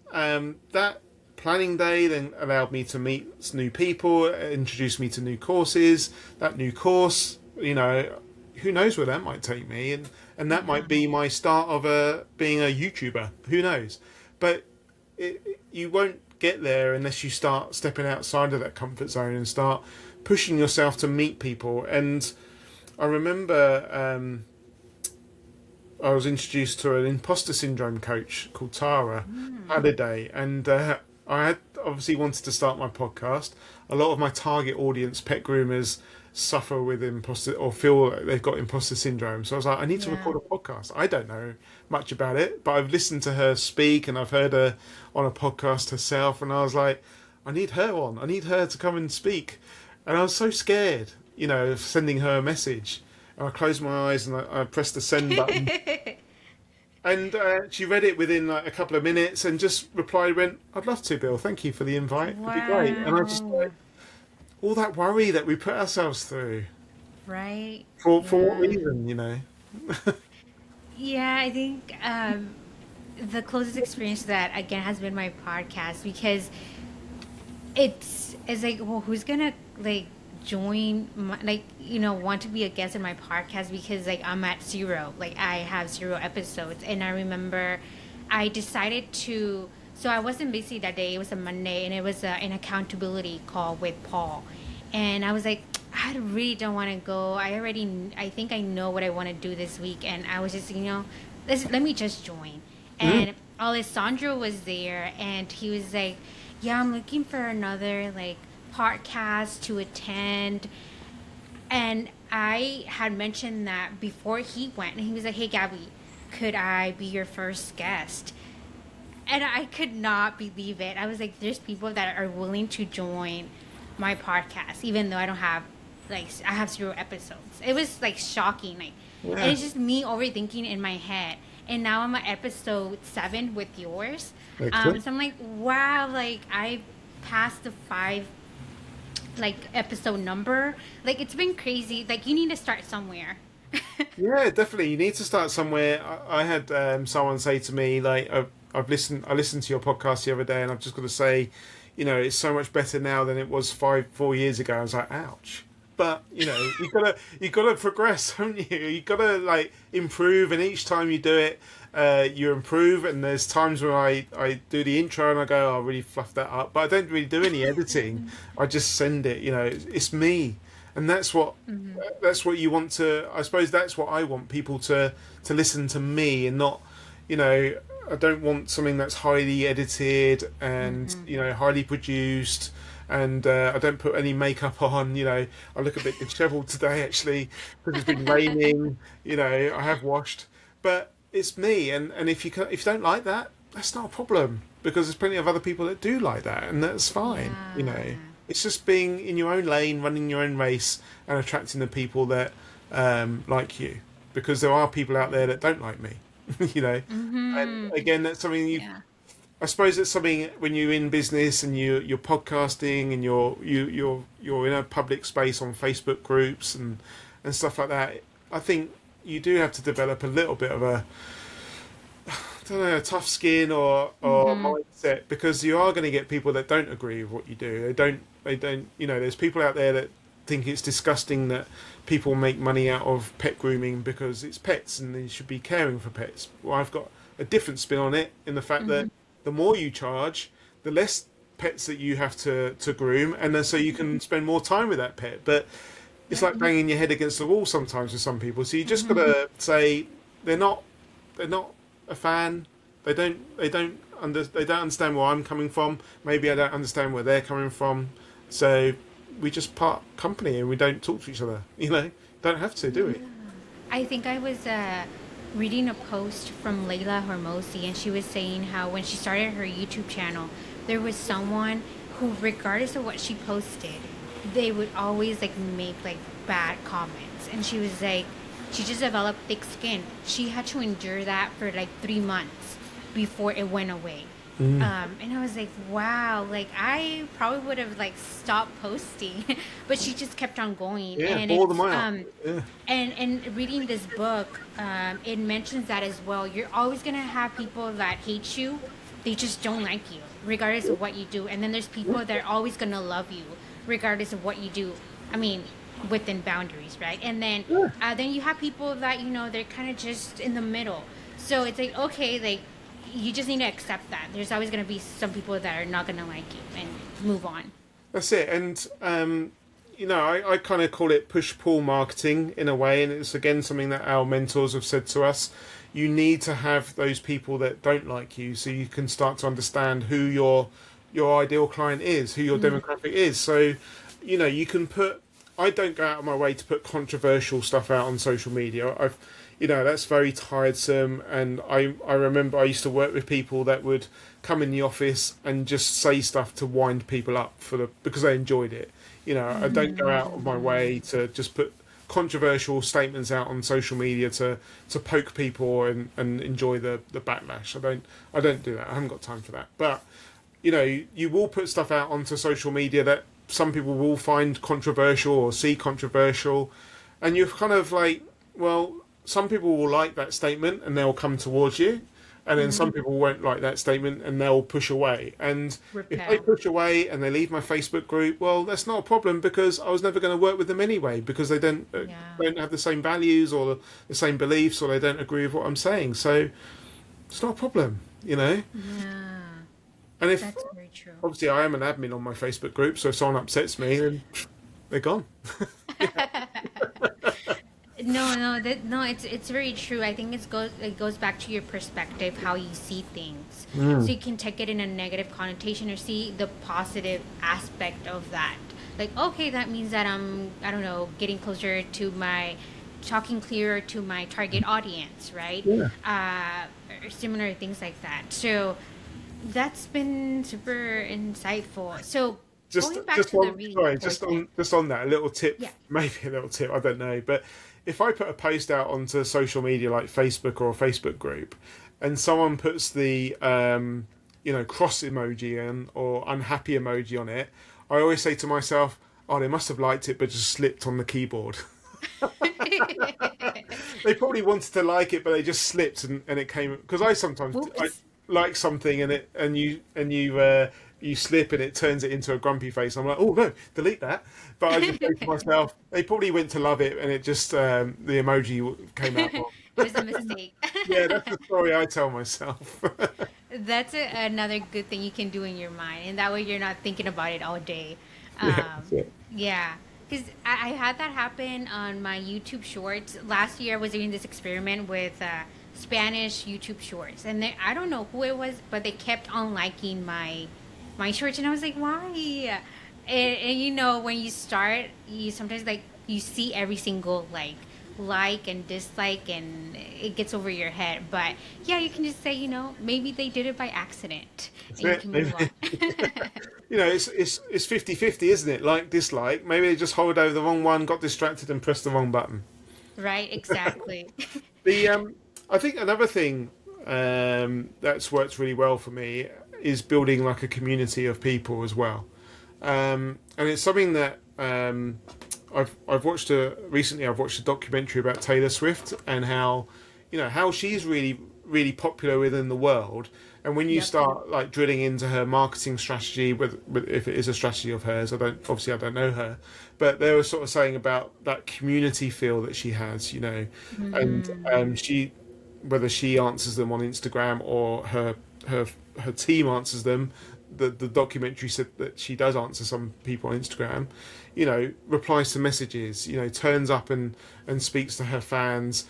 planning day then allowed me to meet new people, introduce me to new courses. That new course, who knows where that might take me, and that might be my start of being a YouTuber. Who knows? But you won't get there unless you start stepping outside of that comfort zone and start pushing yourself to meet people. And I remember I was introduced to an imposter syndrome coach called Tara Halliday, and I had obviously wanted to start my podcast. A lot of my target audience, pet groomers, suffer with imposter or feel like they've got imposter syndrome. So I was like, I need to Yeah. record a podcast. I don't know much about it, but I've listened to her speak and I've heard her on a podcast herself, and I was like, I need her on. I need her to come and speak. And I was so scared, of sending her a message. And I closed my eyes and I pressed the send button. And she read it within like a couple of minutes and just replied, went, I'd love to, Bill. Thank you for the invite. It'd be great. And I just Wow. like, all that worry that we put ourselves through. Right. For what Yeah. reason? Yeah, I think the closest experience to that again has been my podcast because it's like, well, who's gonna like join my, like, want to be a guest in my podcast because like I'm at zero, like I have zero episodes. And I remember I decided to, so I wasn't busy that day. It was a Monday, and it was an accountability call with Paul. And I was like, I really don't want to go. I think I know what I want to do this week. And I was just, let me just join. Mhm. And Alessandro was there, and he was like, yeah, I'm looking for another like podcast to attend. And I had mentioned that before he went, and he was like, hey, Gabby, could I be your first guest? And I could not believe it. I was like, there's people that are willing to join my podcast, even though I don't have, like, I have zero episodes. It was like shocking. Like, and Yeah. it's just me overthinking in my head. And now I'm at episode 7 with yours. Excellent. So I'm like, wow, like I passed the 5 like episode number. Like it's been crazy. Like you need to start somewhere. Yeah, definitely. You need to start somewhere. I had someone say to me, like, I listened to your podcast the other day, and I've just got to say, it's so much better now than it was 4 years ago. I was like, ouch. But you gotta progress, haven't you? You gotta like improve, and each time you do it, you improve. And there's times when I do the intro and I go, oh, I really fluffed that up, but I don't really do any editing. I just send it. It's me, and that's what you want to. I suppose that's what I want people to listen to me, and not, I don't want something that's highly edited and highly produced. And I don't put any makeup on. I look a bit dishevelled today actually because it's been raining. I have washed, but it's me. And if you don't like that, that's not a problem because there's plenty of other people that do like that, and that's fine. Yeah. It's just being in your own lane, running your own race, and attracting the people that like you, because there are people out there that don't like me. And Mm-hmm. again, that's something you. Yeah. I suppose it's something when you're in business and you're podcasting and you're in a public space on Facebook groups and stuff like that. I think you do have to develop a little bit of a, I don't know, a tough skin or Mm-hmm. mindset, because you are going to get people that don't agree with what you do. They don't. There's people out there that think it's disgusting that people make money out of pet grooming because it's pets and they should be caring for pets. Well, I've got a different spin on it in the fact Mm-hmm. that the more you charge, the less pets that you have to groom, and then so you can spend more time with that pet. But it's like banging your head against the wall sometimes with some people. So you just gotta say they're not a fan. They don't understand where I'm coming from. Maybe I don't understand where they're coming from. So we just part company and we don't talk to each other. Don't have to do it. I think I was reading a post from Layla Hormozi, and she was saying how when she started her YouTube channel, there was someone who, regardless of what she posted, they would always like make like bad comments. And she was like, she just developed thick skin. She had to endure that for like 3 months before it went away. And I was like, wow, like I probably would have like stopped posting, but she just kept on going. Yeah, And bore them it's out. Yeah. and reading this book, it mentions that as well. You're always gonna have people that hate you. They just don't like you, regardless of what you do. And then there's people that are always gonna love you, regardless of what you do. I mean, within boundaries, right? And then you have people that they're kind of just in the middle. So it's like, okay, like you just need to accept that. There's always gonna be some people that are not gonna like you, and move on. That's it. And I kind of call it push pull marketing in a way, and it's again something that our mentors have said to us. You need to have those people that don't like you, so you can start to understand who your ideal client is, who your demographic is. So, you can put. I don't go out of my way to put controversial stuff out on social media. That's very tiresome. And I remember I used to work with people that would come in the office and just say stuff to wind people up because they enjoyed it. I don't go out of my way to just put controversial statements out on social media to poke people and enjoy the backlash. I don't do that. I haven't got time for that. But you will put stuff out onto social media that some people will find controversial or see controversial, and you're kind of like, well, some people will like that statement and they'll come towards you, And then Mm-hmm. some people won't like that statement and they'll push away. And if they Repel. push away and they leave my Facebook group, well, that's not a problem because I was never going to work with them anyway because they Yeah. don't have the same values or the same beliefs or they don't agree with what I'm saying. So it's not a problem, you know. Yeah. And if That's very true. obviously I am an admin on my Facebook group, so if someone upsets me, then they're gone. No, no, no. It's very true. I think it goes back to your perspective, how you see things. So Mm. you can take it in a negative connotation or see the positive aspect of that. Like, okay, that means that I don't know, getting closer to my, talking clearer to my target audience, right? Yeah. Or similar things like that. So that's been super insightful. So going back Just to the on reading sorry, portion, just on that, a little tip, yeah. maybe a little tip, I don't know, but if I put a post out onto social media like Facebook or a Facebook group, and someone puts the cross emoji in or unhappy emoji on it, I always say to myself, oh, they must have liked it but just slipped on the keyboard. They probably wanted to like it, but they just slipped and it came because I Whoops. like something and you slip and it turns it into a grumpy face. I'm like, oh no, delete that. But I just say to myself, they probably went to love it and it just the emoji came out wrong. It was a mistake. Yeah, that's the story I tell myself. That's another good thing you can do in your mind, and that way you're not thinking about it all day. Yeah, that's it. Yeah, because I had that happen on my YouTube Shorts last year. I was doing this experiment with Spanish YouTube Shorts, and I don't know who it was, but they kept on liking my shorts, and I was like, why? And you know, when you start, you sometimes like you see every single like and dislike, and it gets over your head. But yeah, you can just say, maybe they did it by accident, That's and you can move on. it. It's 50-50, isn't it? Like dislike. Maybe they just hovered over the wrong one, got distracted, and pressed the wrong button. Right, exactly. The I think another thing that's worked really well for me is building like a community of people as well, and it's something that I've watched recently. I've watched a documentary about Taylor Swift and how how she's really popular within the world. And when you Yep. start like drilling into her marketing strategy, if it is a strategy of hers, I don't know her, but they were sort of saying about that community feel that she has, and Mm, she whether she answers them on Instagram or her her team answers them. The documentary said that she does answer some people on Instagram, replies to messages, turns up and speaks to her fans.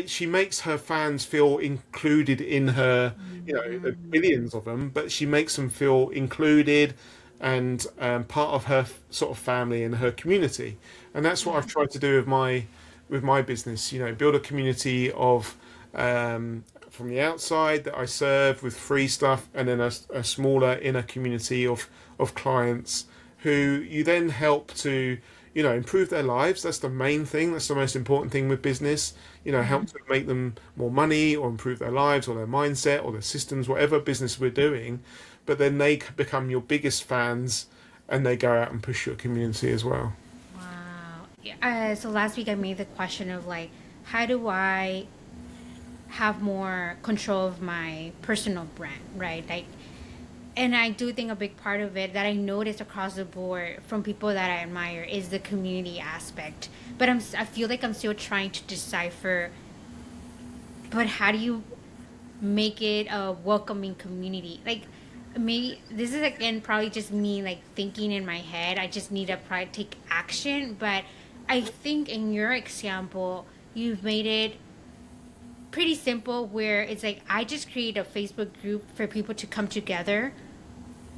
She makes her fans feel included in her, mm, billions of them, but she makes them feel included and part of her sort of family and her community. And that's what yeah. I've tried to do with my business. Build a community of from the outside that I serve with free stuff, and then a smaller inner community of clients who you then help to improve their lives. That's the main thing. That's the most important thing with business. Help Hmm. to make them more money or improve their lives or their mindset or their systems, whatever business we're doing. But then they become your biggest fans and they go out and push your community as well. Wow. Yeah, so last week I made the question of like, how do I have more control of my personal brand, right? Like, and I do think a big part of it that I notice across the board from people that I admire is the community aspect. But I feel like I'm still trying to decipher. But how do you make it a welcoming community? Like, maybe this is again probably just me like thinking in my head. I just need to probably take action. But I think in your example, you've made it pretty simple where it's like I just create a Facebook group for people to come together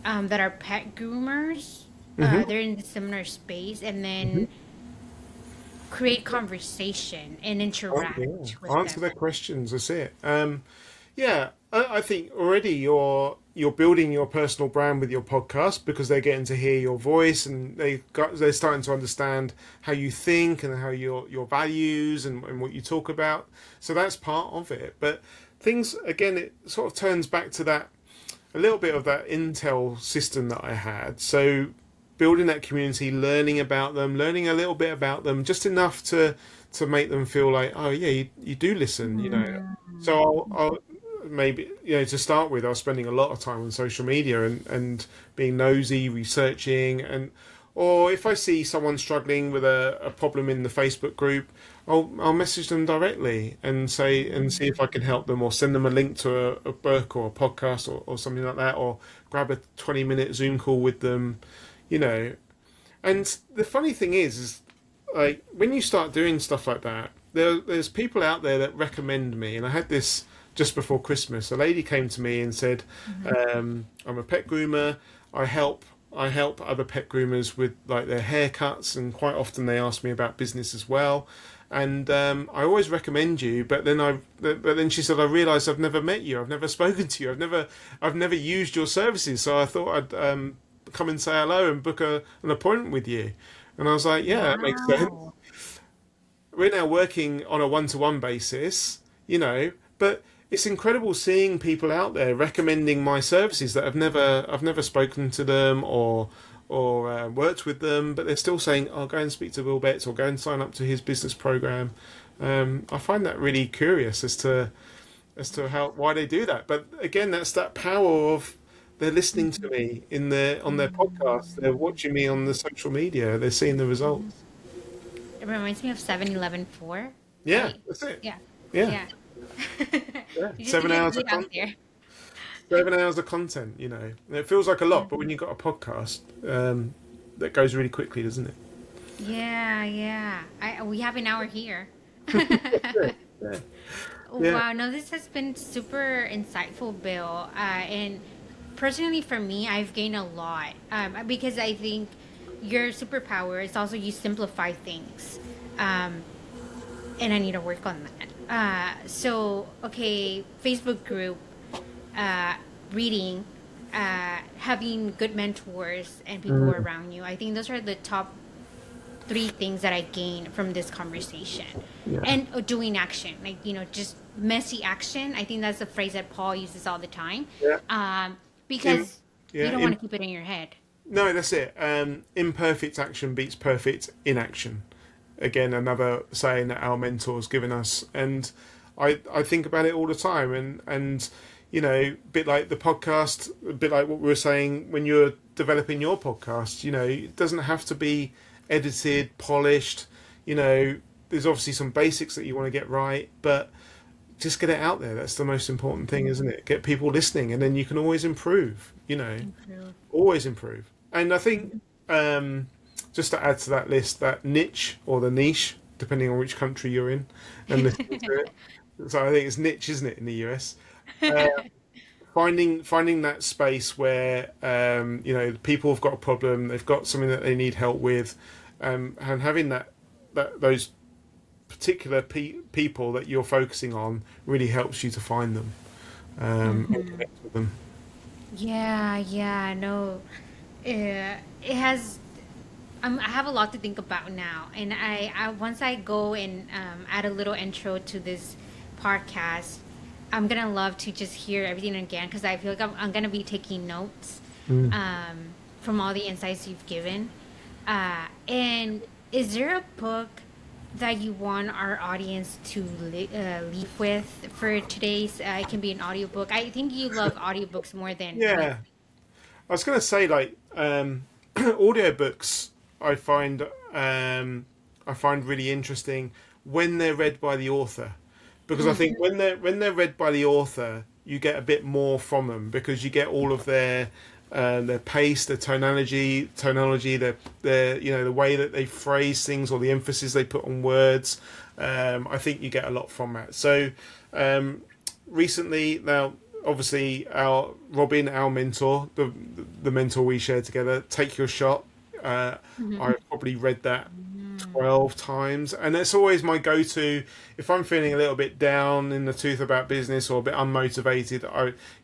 that are pet groomers. Hmm. They're in the similar space, and Hmm. then create conversation and Oh, yeah. interact with Answer them. their questions. That's it. Yeah, I think already you're building your personal brand with your podcast because they're getting to hear your voice and they're starting to understand how you think and how your values and what you talk about. So that's part of it. But things again, it sort of turns back to that a little bit of that Intel system that I had. So building that community, learning about them, learning a little bit about them, just enough to make them feel like, oh yeah, you do listen. Mm. I'll maybe, to start with, I was spending a lot of time on social media and being nosy, researching, or if I see someone struggling with a problem in the Facebook group, I'll message them directly and see if I can help them, or send them a link to a book or a podcast, or something like that, or grab a 20-minute Zoom call with them, you know. And the funny thing is like when you start doing stuff like that, there's people out there that recommend me. And I had this just before Christmas. A lady came to me and said, "I'm a pet groomer. I help other pet groomers with like their haircuts, and quite often they ask me about business as well. And I always recommend you, but then she said, I realised I've never met you. I've never spoken to you. I've never used your services. So I thought I'd come and say hello and book an appointment with you." And I was like, "Yeah, that makes sense." Wow. We're now working on a one-to-one basis, but it's incredible seeing people out there recommending my services that I've never spoken to them or worked with them, but they're still saying, "Oh, go and speak to Will Betts, or go and sign up to his business program." I find that really curious as to why they do that. But again, that's that power of they're listening to me on their podcast, they're watching me on the social media, they're seeing the results. It reminds me of 7-Eleven 4, Yeah, right? that's it. Yeah. Yeah, Yeah. yeah. You just Seven need to hours put of it out content. there. 7 hours of content. And it feels like a lot, but when you've got a podcast, that goes really quickly, doesn't it? Yeah, yeah. We have an hour here. Yeah. Yeah. Wow, no, this has been super insightful, Bill. And personally, for me, I've gained a lot because I think your superpower is also you simplify things. Um, and I need to work on that. Okay, Facebook group, uh, reading, having good mentors and people Mm, around you. I think those are the top three things that I gained from this conversation. yeah. And doing action, like, just messy action. I think that's the phrase that Paul uses all the time, Yeah. In, because you yeah. don't want to keep it in your head. No, that's it. Imperfect action beats perfect inaction. Again, another saying that our mentor's given us, and I think about it all the time. And a bit like the podcast, a bit like what we were saying when you're developing your podcast. It doesn't have to be edited, polished. There's obviously some basics that you want to get right, but just get it out there. That's the most important thing, isn't it? Get people listening, and then you can always improve. Improve. Always improve. And I think, just to add to that list, that niche or the niche, depending on which country you're in, and listening to it. So I think it's niche, isn't it, in the US? Uh, finding that space where people have got a problem, they've got something that they need help with, and having those particular people that you're focusing on really helps you to find them, and connect with them. Yeah, yeah, no. It has. I have a lot to think about now, and I once I go and add a little intro to this podcast, I'm gonna love to just hear everything again because I feel like I'm gonna be taking notes Mm. from all the insights you've given. And is there a book that you want our audience to leave with for today's? It can be an audiobook. I think you love audiobooks more than read. Yeah, I was going to say like audiobooks. I find I find really interesting when they're read by the author, because I think when they're read by the author, you get a bit more from them because you get all of their pace, their tonality, their the way that they phrase things or the emphasis they put on words. I think you get a lot from that. So recently, now obviously our mentor, the mentor we share together, Take Your Shot. I've probably read that 12 times, and it's always my go-to if I'm feeling a little bit down in the tooth about business or a bit unmotivated.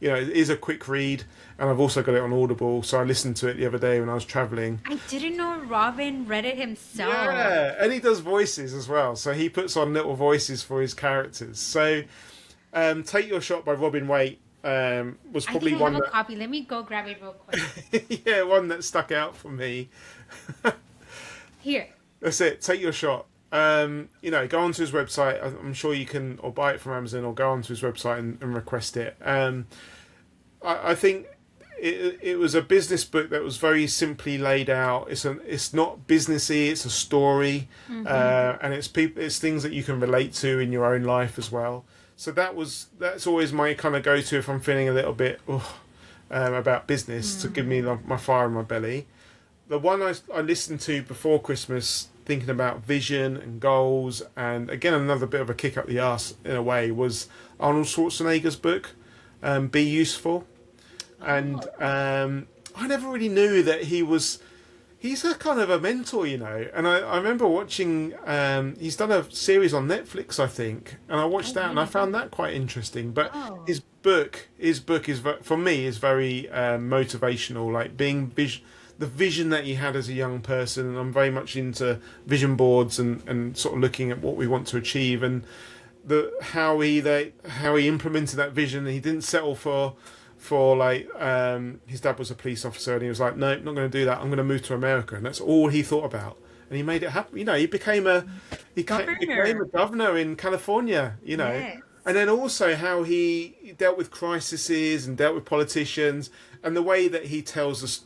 It is a quick read, and I've also got it on Audible, so I listened to it the other day when I was traveling. I didn't know Robin read it himself. Yeah, and he does voices as well, so he puts on little voices for his characters. So Take Your Shot by Robin Waite was I probably think I have one a that copy. Let me go grab it real quick. yeah, one that stuck out for me. Here. That's it. Take Your Shot. Go onto his website. I'm sure you can, or buy it from Amazon, or go onto his website and request it. I think it was a business book that was very simply laid out. It's not businessy. It's a story, and it's things that you can relate to in your own life as well. So that's always my kind of go to if I'm feeling a little bit about business to give me my fire in my belly. The one I listened to before Christmas, thinking about vision and goals, and again another bit of a kick up the arse in a way, was Arnold Schwarzenegger's book, Be Useful. And I never really knew that he's a kind of a mentor, and I remember watching, he's done a series on Netflix, I think, and I watched that and I found that quite interesting. But Oh. his book is, for me, is very motivational, like the vision that he had as a young person. And I'm very much into vision boards and sort of looking at what we want to achieve, and how he implemented that vision. He didn't settle for like, his dad was a police officer and he was like, no, not going to do that, I'm going to move to America, and that's all he thought about, and he made it happen. He became became a governor in California. Yes. And then also how he dealt with crises and dealt with politicians, and the way that he talks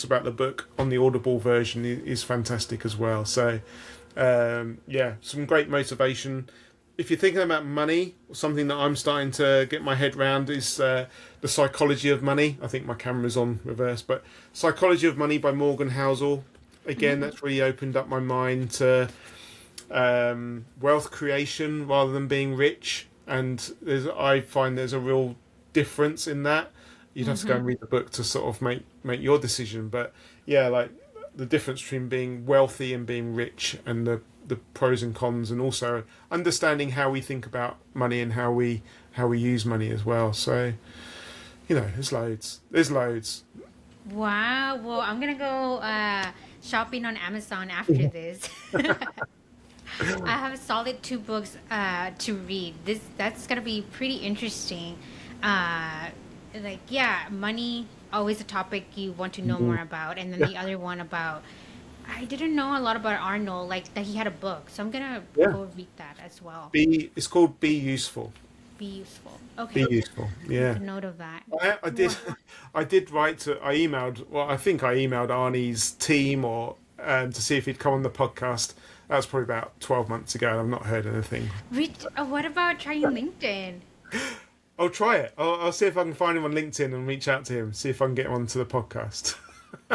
about the book on the Audible version is fantastic as well. So some great motivation. If you're thinking about money, something that I'm starting to get my head around is The Psychology of Money. I think my camera's on reverse, but Psychology of Money by Morgan Housel. Again, that's really opened up my mind to wealth creation rather than being rich. And I find there's a real difference in that. You'd have to go and read the book to sort of make your decision. But yeah, like the difference between being wealthy and being rich, and the pros and cons, and also understanding how we think about money and how we use money as well. So there's loads. Wow. Well, I'm gonna go shopping on Amazon after this. I have a solid two books to read. That's gonna be pretty interesting. Money, always a topic you want to know more about, and then the other one about, I didn't know a lot about Arnold, like that he had a book, so I'm gonna Yeah. go read that as well. It's called Be Useful. Be useful. Be Okay, useful. make Yeah. a note of that. I did. Wow. I did write to. I emailed. Well, I think I emailed Arnie's team or to see if he'd come on the podcast. That was probably about 12 months ago, and I've not heard anything. What about trying LinkedIn? I'll try it. I'll see if I can find him on LinkedIn and reach out to him. See if I can get him onto the podcast.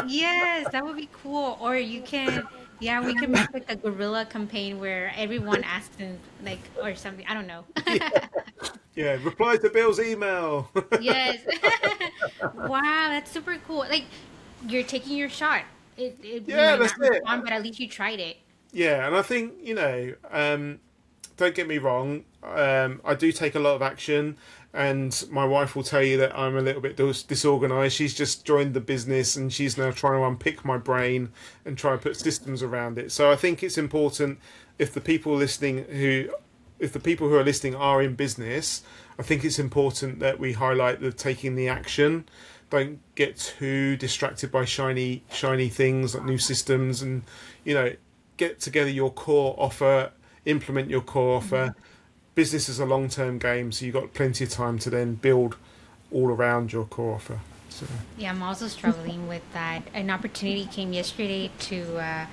Yes, that would be cool. Or you can, yeah, we can make like a guerrilla campaign where everyone asks him, like, or something. I don't know. Yeah. Reply to Bill's email. Yes. Wow, that's super cool. Like, you're taking your shot. It you Yeah, might that's not it. respond, but at least you tried it. Yeah, and I think don't get me wrong. I do take a lot of action, and my wife will tell you that I'm a little bit disorganized. She's just joined the business, and she's now trying to unpick my brain and try and put systems around it. So I think it's important, if the people who are listening are in business, I think it's important that we highlight the taking the action. Don't get too distracted by shiny things like new systems, and get together your core offer, implement your core offer. Business is a long-term game, so you've got plenty of time to then build all around your core offer. So Yeah, I'm also struggling with that. An opportunity came yesterday to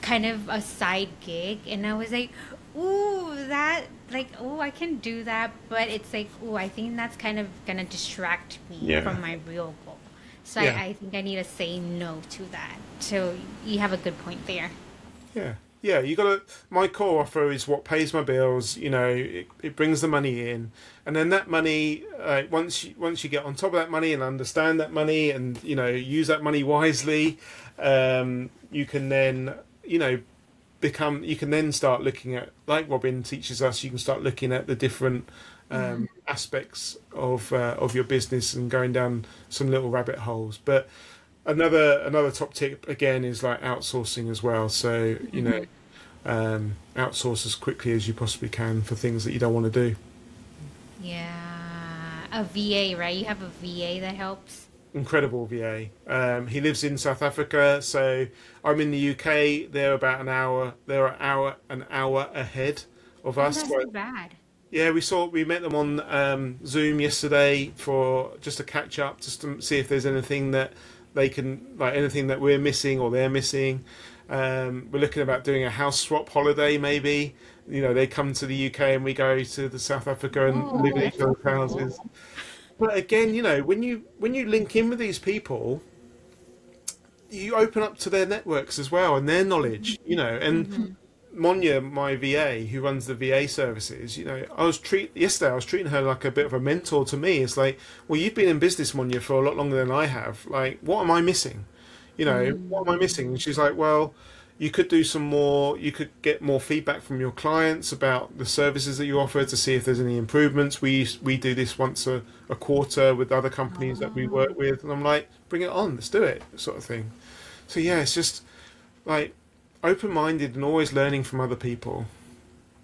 kind of a side gig, and I was like, ooh, I can do that, but it's like, ooh, I think that's kind of gonna distract me Yeah. from my real goal. So Yeah. I think I need to say no to that. So you have a good point there. yeah, you got to. My core offer is what pays my bills. It brings the money in, and then that money, once you get on top of that money and understand that money, and use that money wisely, you can then you can then start looking at, like Robin teaches us, you can start looking at the different aspects of your business and going down some little rabbit holes. But another top tip again is like outsourcing as well. So outsource as quickly as you possibly can for things that you don't want to do. Yeah, a VA, right? You have a VA that helps. incredible VA. He lives in South Africa, so I'm in the UK. They're about an hour. They're an hour ahead of Oh, us. that's So not bad. yeah, we met them on Zoom yesterday for just a catch up, just to see if there's anything that they can like anything that we're missing or they're missing. We're looking about doing a house swap holiday, maybe. You know, they come to the UK and we go to the South Africa and Oh, live in each that's other's cool. houses. But again, you know, when you link in with these people, you open up to their networks as well and their knowledge. You know, and Mm-hmm. Monia, my VA, who runs the VA services, you know, yesterday I was treating her like a bit of a mentor to me. It's like, well, you've been in business, Monia, for a lot longer than I have. Like, what am I missing? You know, what am I missing? And she's like, well, you could do some more. You could get more feedback from your clients about the services that you offer to see if there's any improvements. We do this once a quarter with other companies that we Oh, work with, and I'm like, bring it on, let's do it, sort of thing. So yeah, it's just like open-minded and always learning from other people.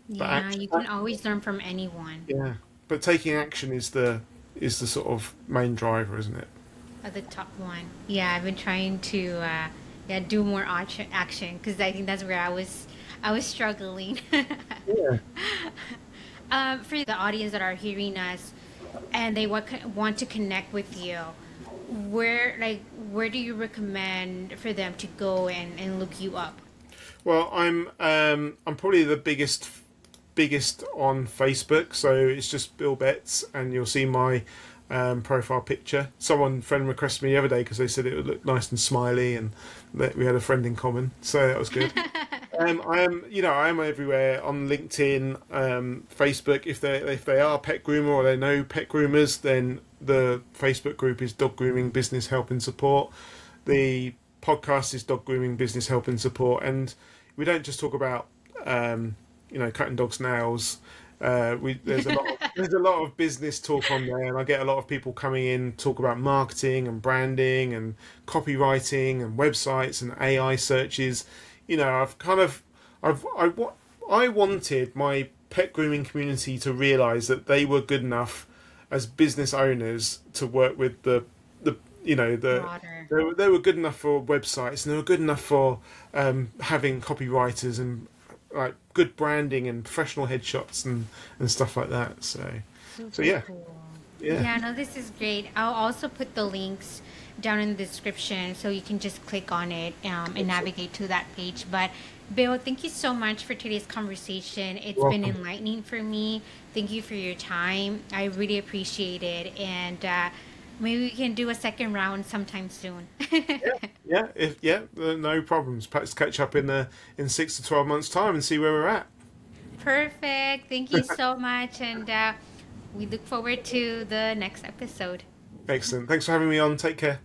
But yeah, you can always learn from anyone. yeah, but taking action is the sort of main driver, isn't it? The top one. Yeah, I've been trying to yeah do more action because I think that's where I was struggling. Yeah. For the audience that are hearing us and they want to connect with you, where do you recommend for them to go and look you up? Well, I'm probably the biggest on Facebook, so it's just Bill Betts, and you'll see my profile picture. Someone friend requested me the other day because they said it would look nice and smiley, and that we had a friend in common, so that was good. I am everywhere on LinkedIn, Facebook. If they are pet groomer or they know pet groomers, then the Facebook group is Dog Grooming Business Help and Support. The podcast is Dog Grooming Business Help and Support, and we don't just talk about cutting dogs' nails. There's a lot of business talk on there, and I get a lot of people coming in talk about marketing and branding and copywriting and websites and AI searches. You know, I wanted my pet grooming community to realize that they were good enough as business owners to work with the you know the Broader. they were good enough for websites and they were good enough for having copywriters and like good branding and professional headshots and stuff like that. So Super yeah, cool. yeah, Yeah, no, this is great. I'll also put the links down in the description so you can just click on it and navigate to that page. But Bill, thank you so much for today's conversation. It's you're been welcome. enlightening for me. Thank you for your time. I really appreciate it. And maybe we can do a second round sometime soon. Yeah, no problems. Perhaps catch up in 6 to 12 months' time and see where we're at. Perfect. Thank you so much. And we look forward to the next episode. Excellent. Thanks for having me on. Take care.